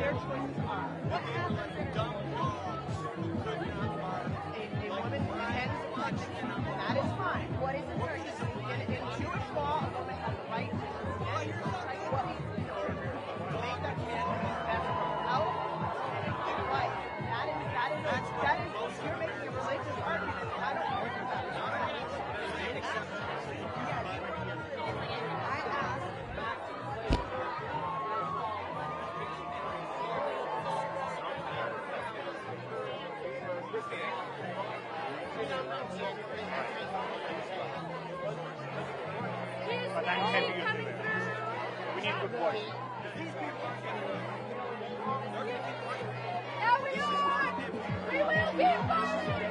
their choices are. What happens if a woman ends pregnancy, and that is fine. What is pregnancy? In Jewish law, a woman has the right to end her pregnancy to make that family best for her health and give life. That is, you're making a religious argument, and I don't agree with that. But that can't be used. We need good voice. No, we don't want. We will keep fighting.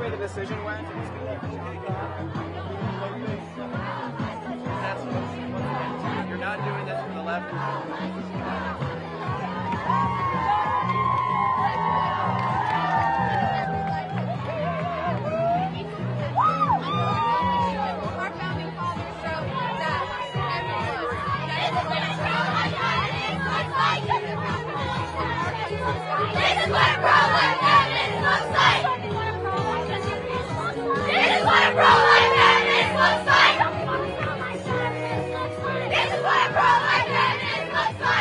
The decision went. You're not doing this for the left. Our founding fathers wrote that this is what a pro-life feminist looks like. This is what a pro-life feminist looks like. This is what a pro-life feminist looks like.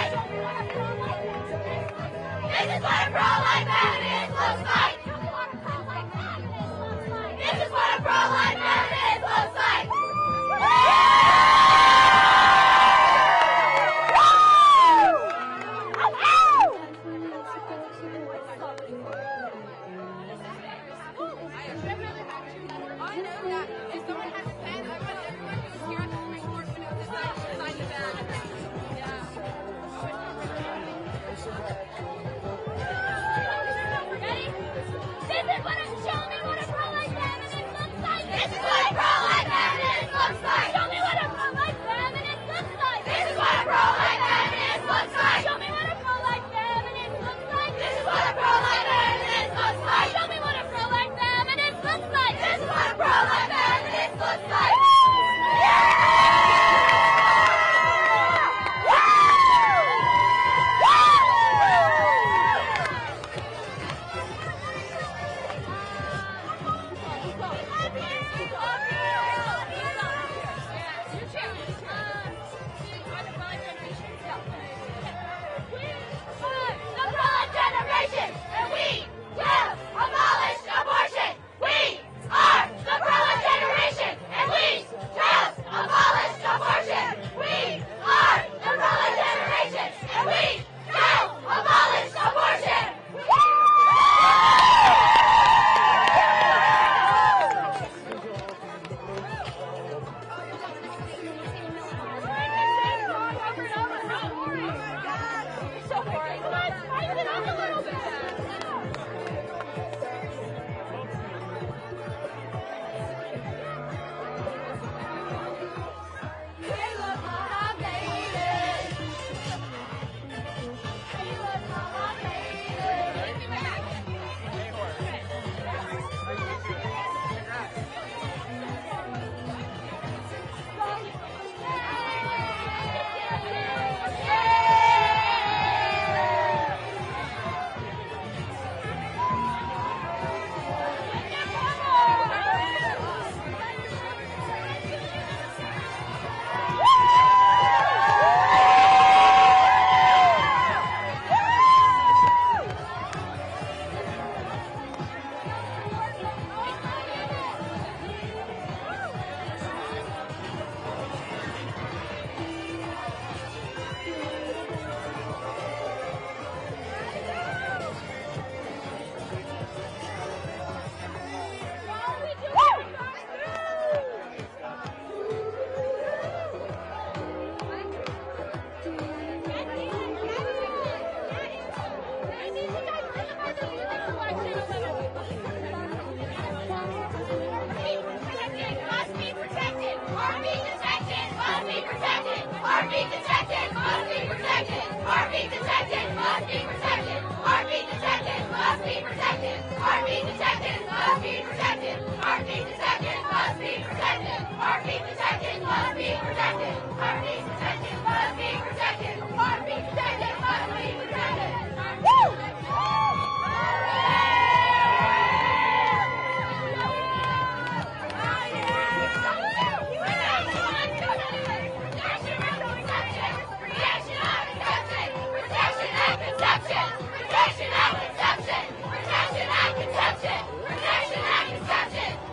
Heartbeat detected must be protected. Heartbeat detected must be protected. Heartbeat detected must be protected. Heartbeat detected must be protected. Woo!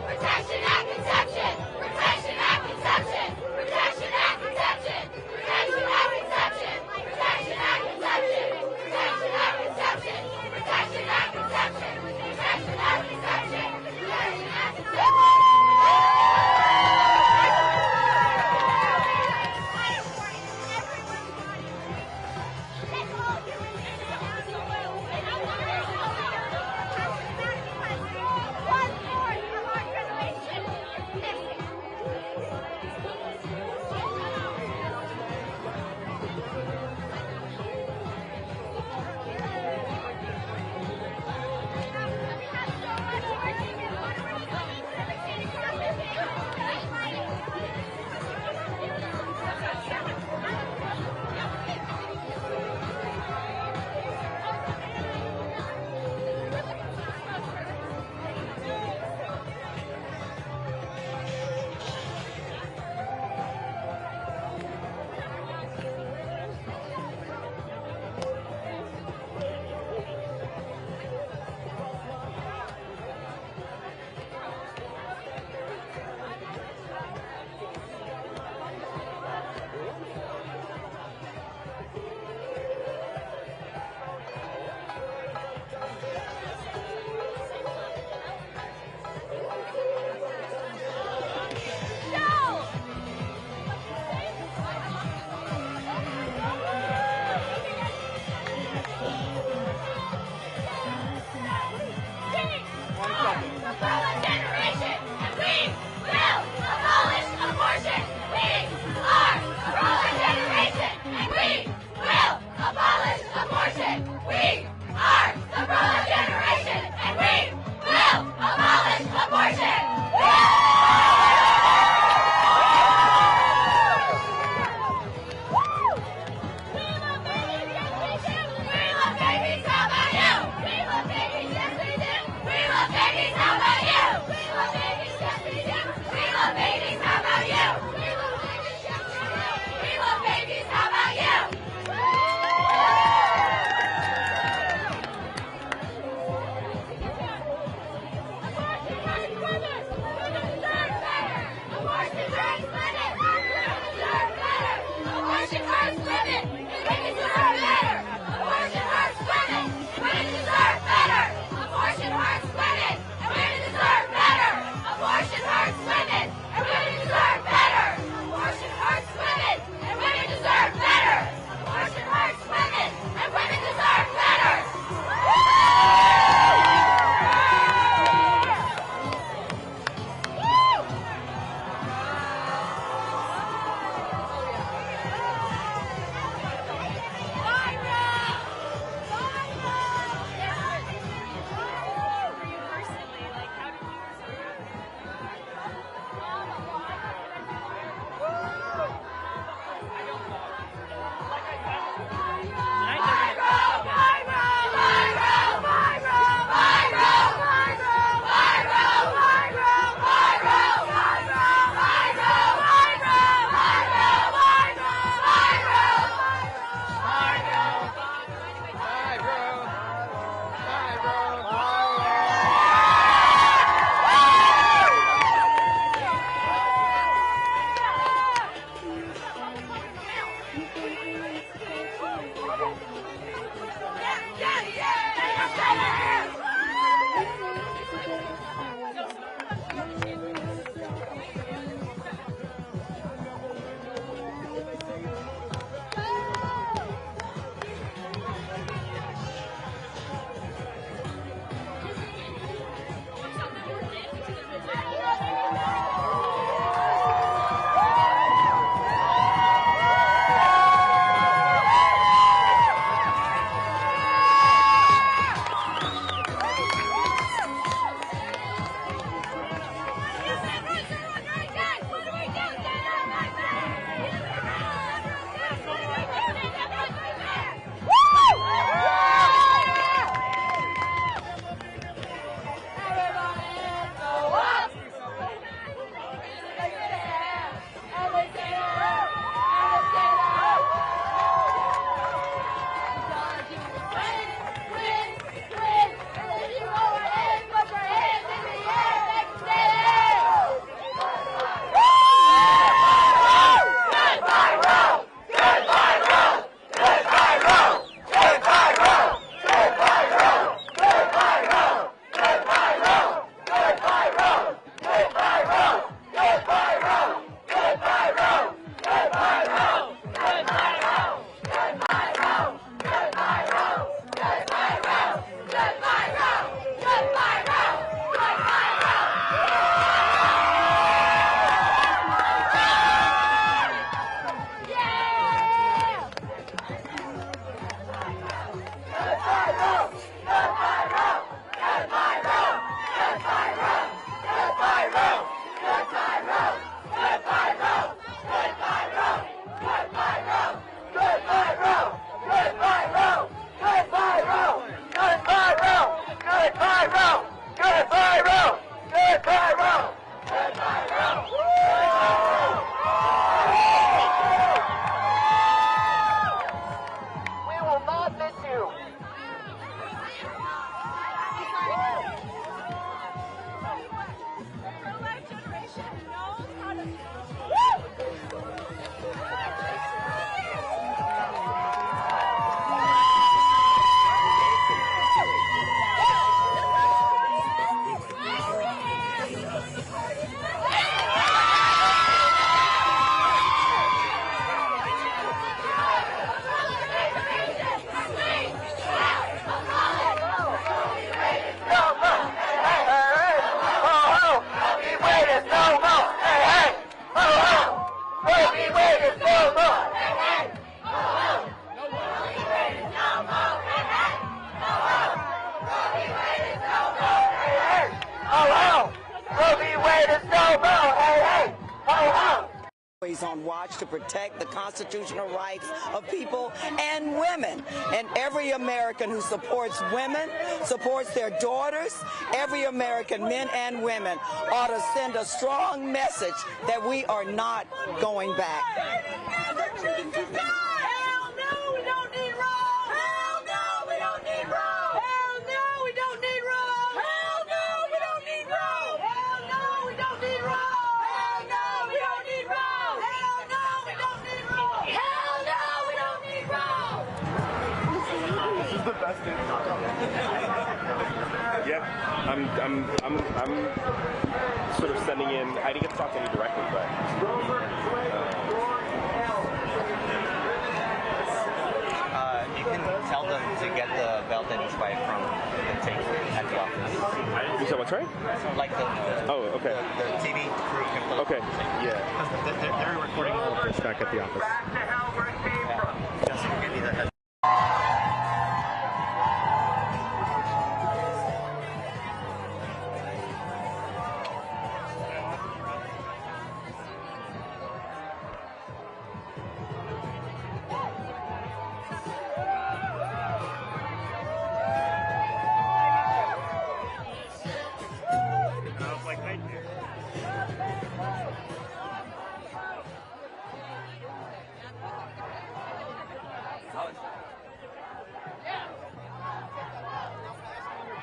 Protection Always on watch to protect the constitutional rights of people and women. And every American who supports women, supports their daughters, every American, men and women, ought to send a strong message that we are not going back. Yeah, I'm sort of sending in. I didn't get to talk to any directly, but you can tell them to get the belt and swipe from the tape at the office. You said what's right? Like the okay. The TV crew can play. Okay, yeah. They're recording all of this back at the office. Yeah. Just give me the head.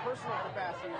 Personal capacity.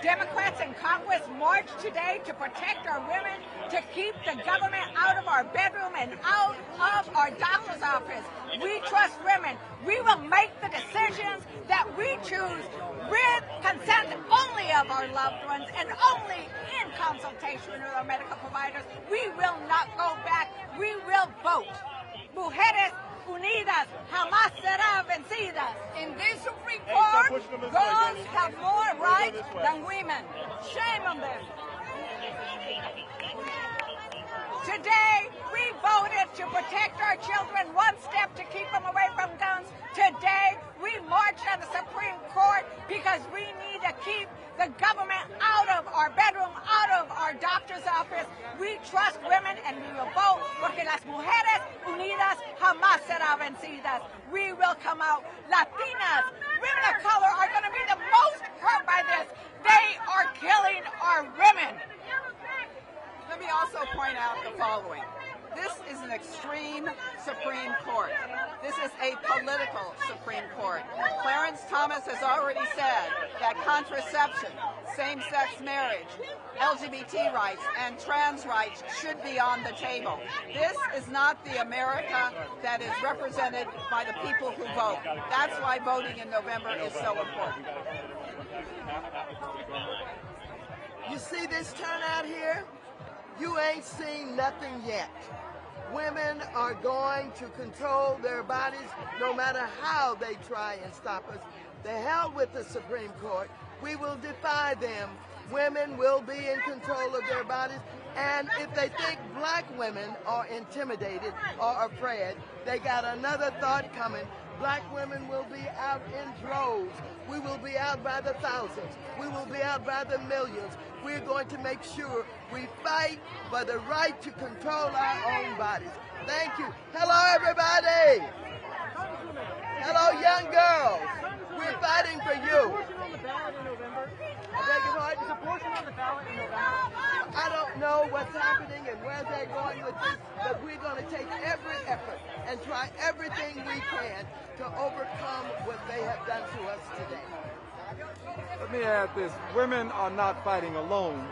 Democrats in Congress marched today to protect our women, to keep the government out of our bedroom and out of our doctor's office. We trust women. We will make the decisions that we choose with consent only of our loved ones and only in consultation with our medical providers. We will not go back. We will vote. Mujeres unidas jamás serán vencidas. In this Supreme Court, girls have more rights than women. Shame on them. Today, we voted to protect our children one step to keep them away from guns. Today, we marched because we need to keep the government out of our bedroom, out of our doctor's office. We trust women and we will vote porque las mujeres unidas jamás serán vencidas. We will come out. Latinas, women of color are going to be the most hurt by this. They are killing our women. Let me also point out the following. This is an extreme Supreme Court. This is a political Supreme Court. Clarence Thomas has already said that contraception, same-sex marriage, LGBT rights, and trans rights should be on the table. This is not the America that is represented by the people who vote. That's why voting in November is so important. You see this turnout here? You ain't seen nothing yet. Women are going to control their bodies no matter how they try and stop us. The hell with the Supreme Court. We will defy them. Women will be in control of their bodies. And if they think black women are intimidated or afraid, they got another thought coming. Black women will be out in droves. We will be out by the thousands. We will be out by the millions. We're going to make sure we fight for the right to control our own bodies. Thank you. Hello, everybody. Hello, young girls. We're fighting for you. I beg your pardon? Is abortion on the ballot in November? I don't know what's happening and where they're going with this, but we're going to take every effort and try everything we can to overcome what they have done to us today. Let me add this. Women are not fighting alone.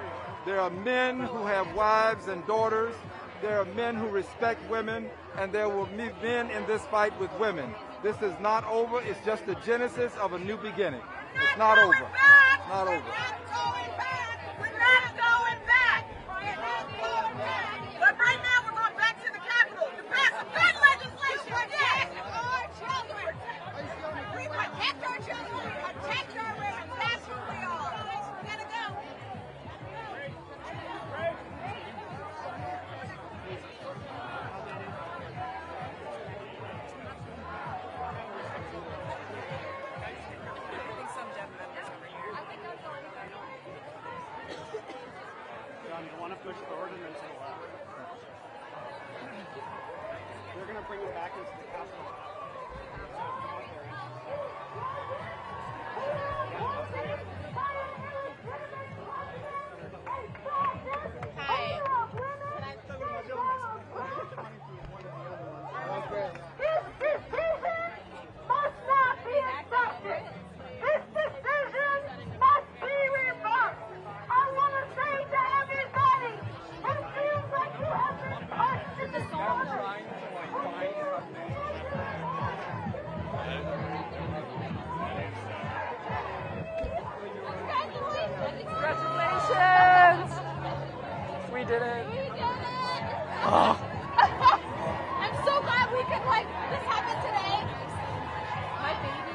There are men who have wives and daughters. There are men who respect women, and there will be men in this fight with women. This is not over. It's just the genesis of a new beginning. It's not over. It's not over. We're not going back. But right now we're going back to the Capitol to pass a good legislation to protect our children. We protect our children. We protect our women. That's who we are. We're going to go. You want to push forward and then say wow. We're going to bring it back into the Capitol. Hi. This decision must not be accepted. This decision must be reversed. I want to say to everybody who feels like you have been pushed in this corner. Congratulations! We did it. We did it! Oh. I'm so glad we could, this happened today. My baby.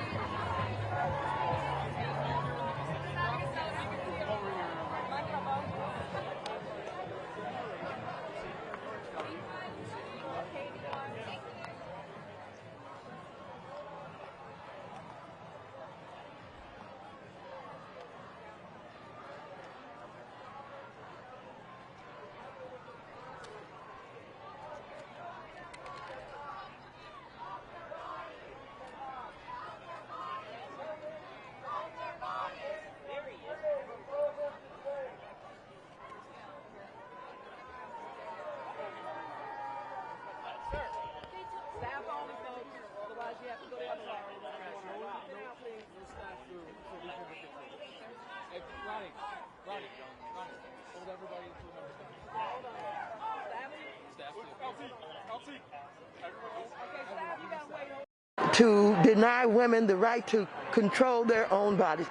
To deny women the right to control their own bodies.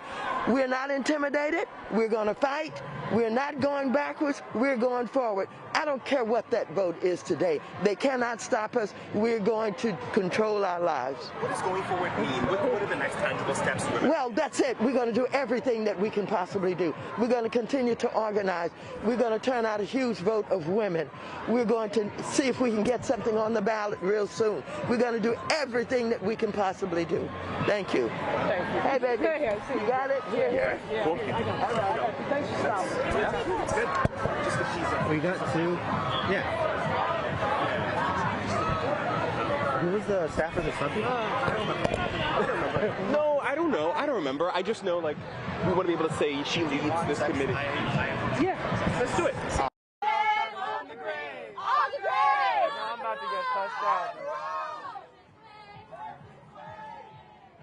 We're not intimidated. We're going to fight. We're not going backwards, we're going forward. I don't care what that vote is today. They cannot stop us. We're going to control our lives. What does going forward mean? What are the next tangible steps? Well, that's it. We're going to do everything that we can possibly do. We're going to continue to organize. We're going to turn out a huge vote of women. We're going to see if we can get something on the ballot real soon. We're going to do everything that we can possibly do. Thank you. Thank you. Hey, baby. You got it? Here. Yeah. Cool. I got it. Thanks for stopping. Yeah, it's good. Just a piece of... We got two. Yeah. Who was the staffer that subbed you? I don't remember. No, I don't know. I don't remember. I just know, like, we want to be able to say she leads this committee. Yeah, let's do it. On the grave! On the grave! No, I'm about to get touched out.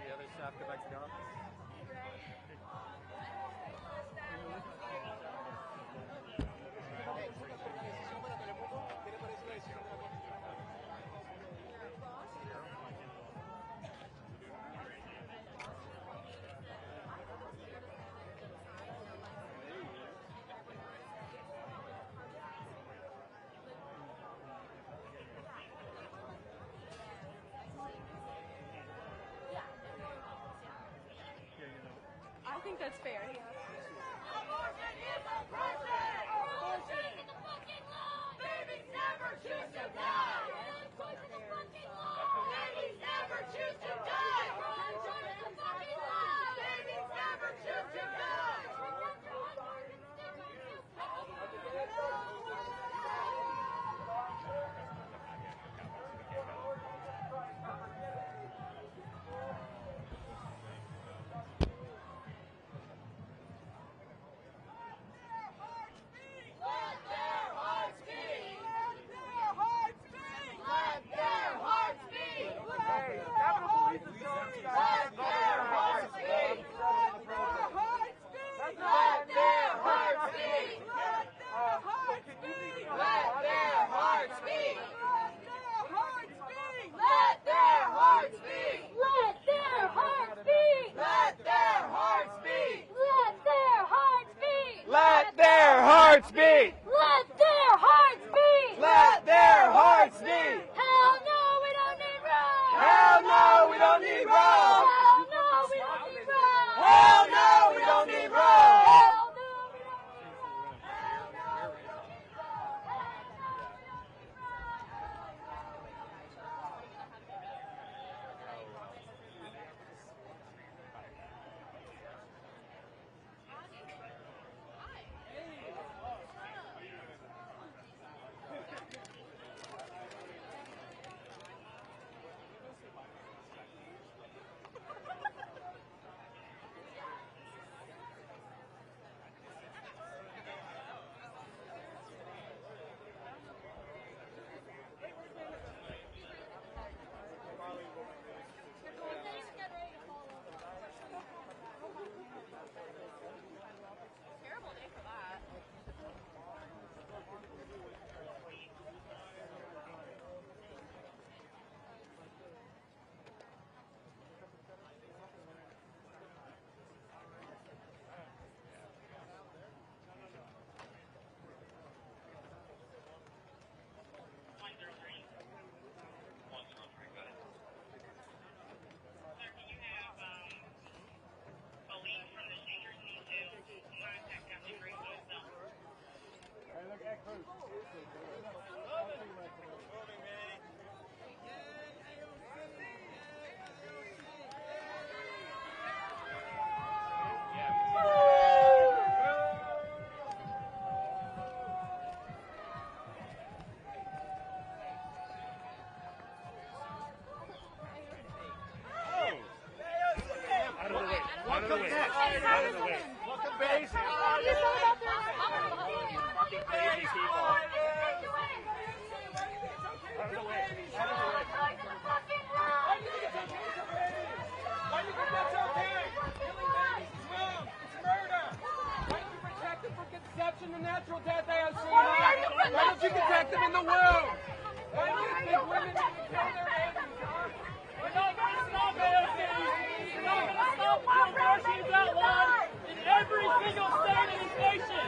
The other staff go back to the office. I think that's fair. Abortion is a process! Abortion is a fucking law! Babies never choose to die! Abortion is a fucking law! Babies never choose to die! Abortion is a fucking law! Babies never choose to die! Let their hearts beat! Let their hearts beat! Let their hearts beat! Hell no, we don't need Rome! Hell no, we don't need Rome! Hell no, we don't need Rome! Hell no, we don't need Rome! Terrible day for that. The natural death they have seen. Why don't you protect them in the womb? Why do you think women need to kill their babies? We're not going to stop AOCs. We're not going to stop until abortion is outlawed in every single state in this nation.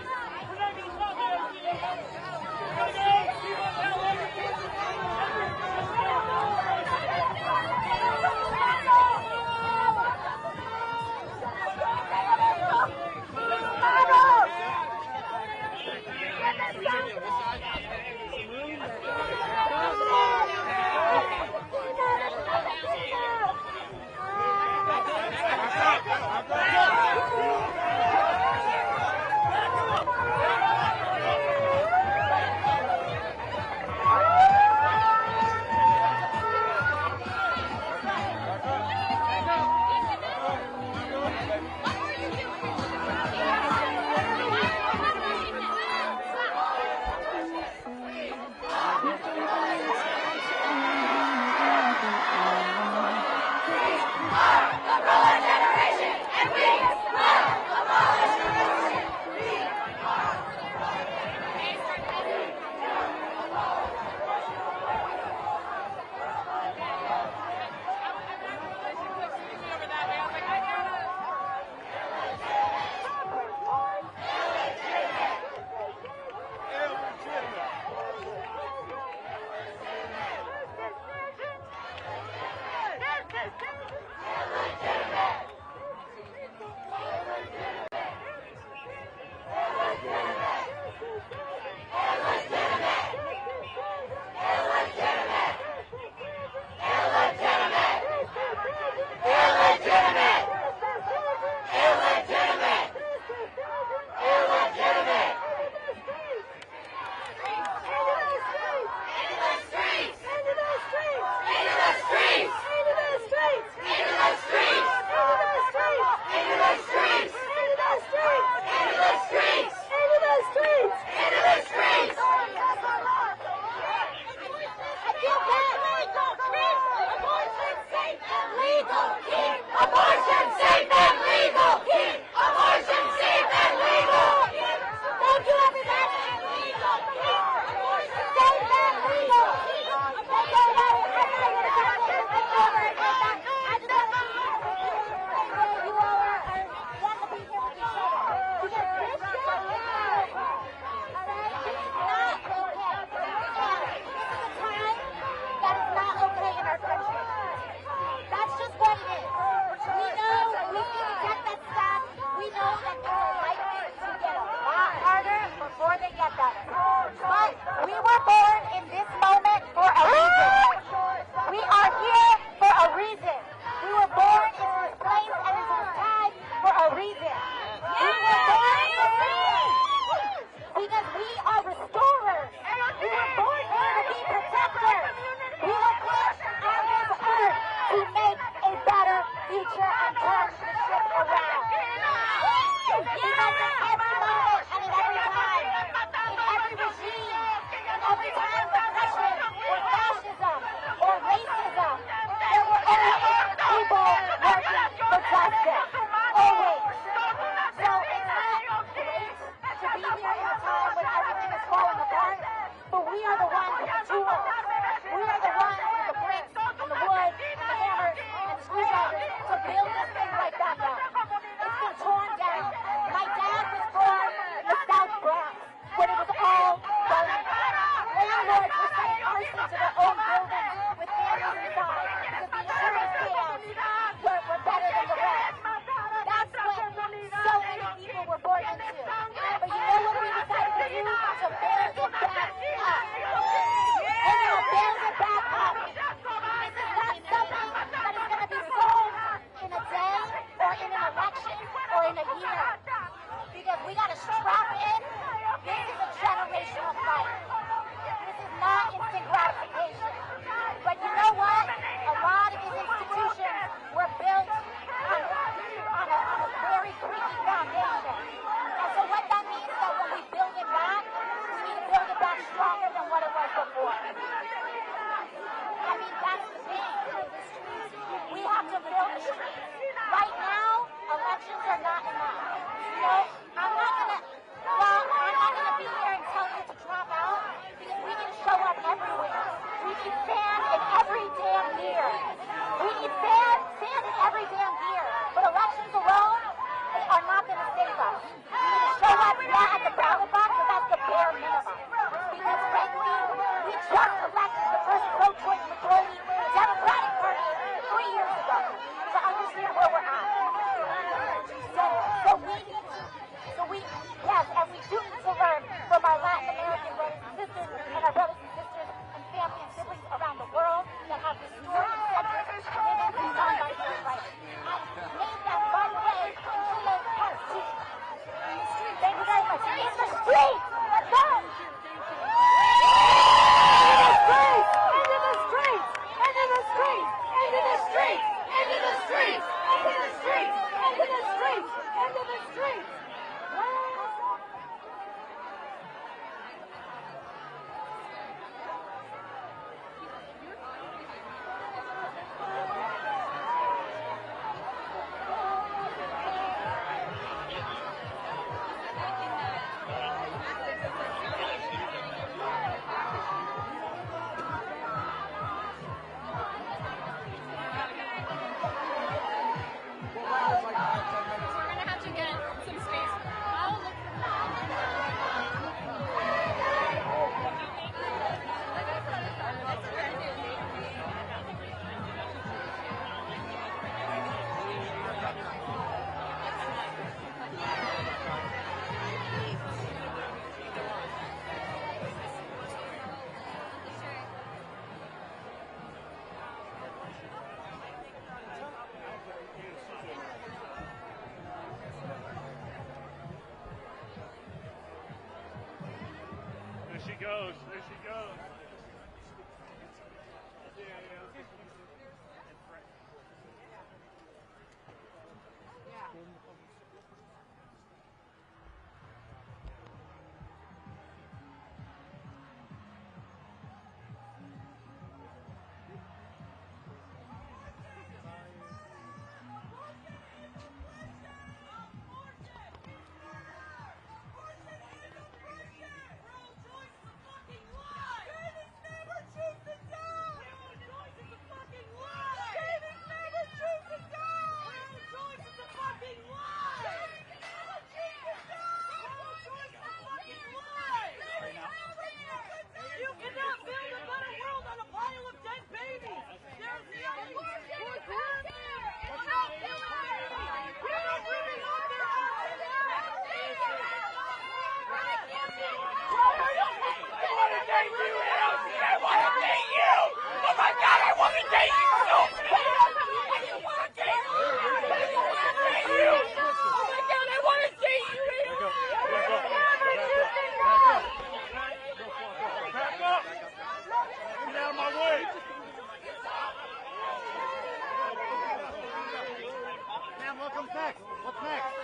future and turn the ship around. Because in every moment and in every time, in every regime, in every time repression or fascism or racism, there were always people working for justice. Always. So it's not great to be here in a time when everything is falling apart, but we are the ones with the tools. We are the ones with the bricks and the wood and the hammers and the screwdrivers to build this thing right back up. It's been torn down. My dad was born in the South Bronx when it was all burning. Landlords were setting arson to their own buildings with families inside because the insurance payouts were better than the rest. That's what so many people were born into. But you know what we decided to do? To build it back up. We're going to build it back up. This is not something that is going to be solved in a day or in an election or in a year. Because we got to strap in. This is a generational fight. This is not instant gratification. But you know what? A lot of these institutions were built on a very creaky foundation. And so what that means is that when we build it back, we need to build it back stronger than what it was before. I mean, that's the thing. We have to build the streets. Right now, elections are not enough. So I'm not gonna be here and tell you to drop out because we need to show up everywhere. We need sand in every damn gear. We need sand in every damn gear. But elections alone, they are not going to save us. We need to show up not at the ballot box, but that's the bare minimum. Because frankly, we just elected the first pro-choice majority Democratic Party 3 years ago to understand where we're at. Yes, and we do need to learn from our Latin American brothers and sisters and our brothers and sisters and family and siblings around the world that have restored and centered women and non-binary rights. And made them, by the way, into the Constitution. Thank you very much. In the streets! Let's go! Into the streets! Into the streets! Into the streets! Into the streets! Into the streets! Into the streets! Into the streets! There she goes. comes next? What's next?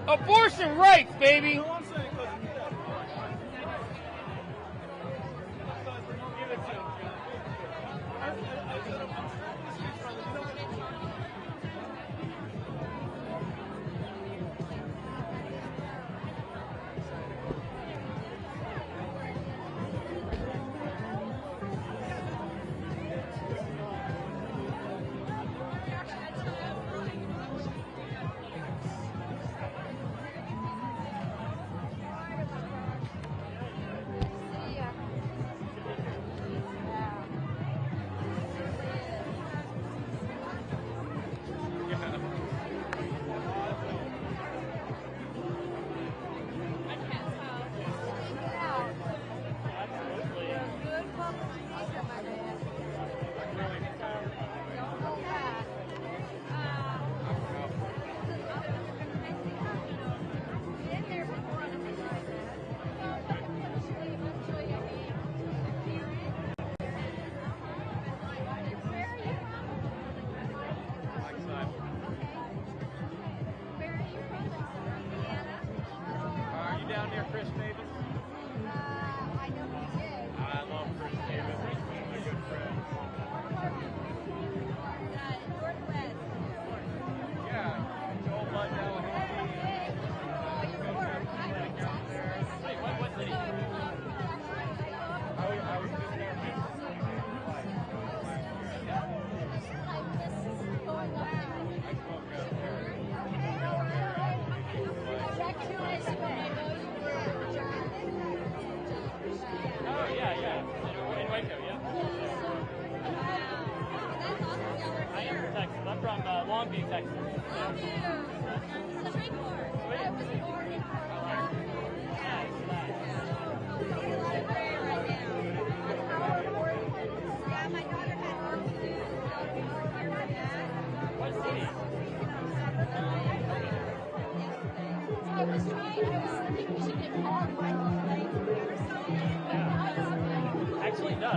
Abortion rights, baby! Long View, Texas. Long View. This is a great course.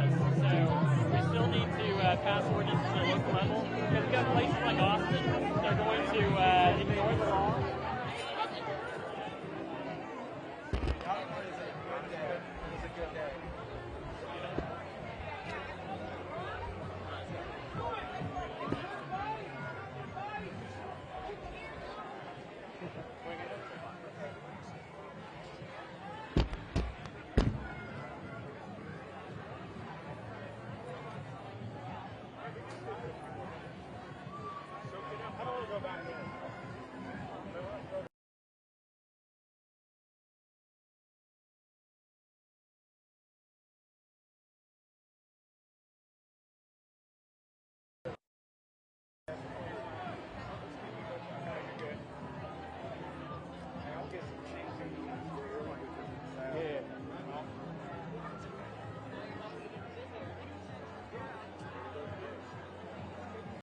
does. So we still need to pass ordinances at the local level. Because we've got places like Austin, they're going to ignore the law.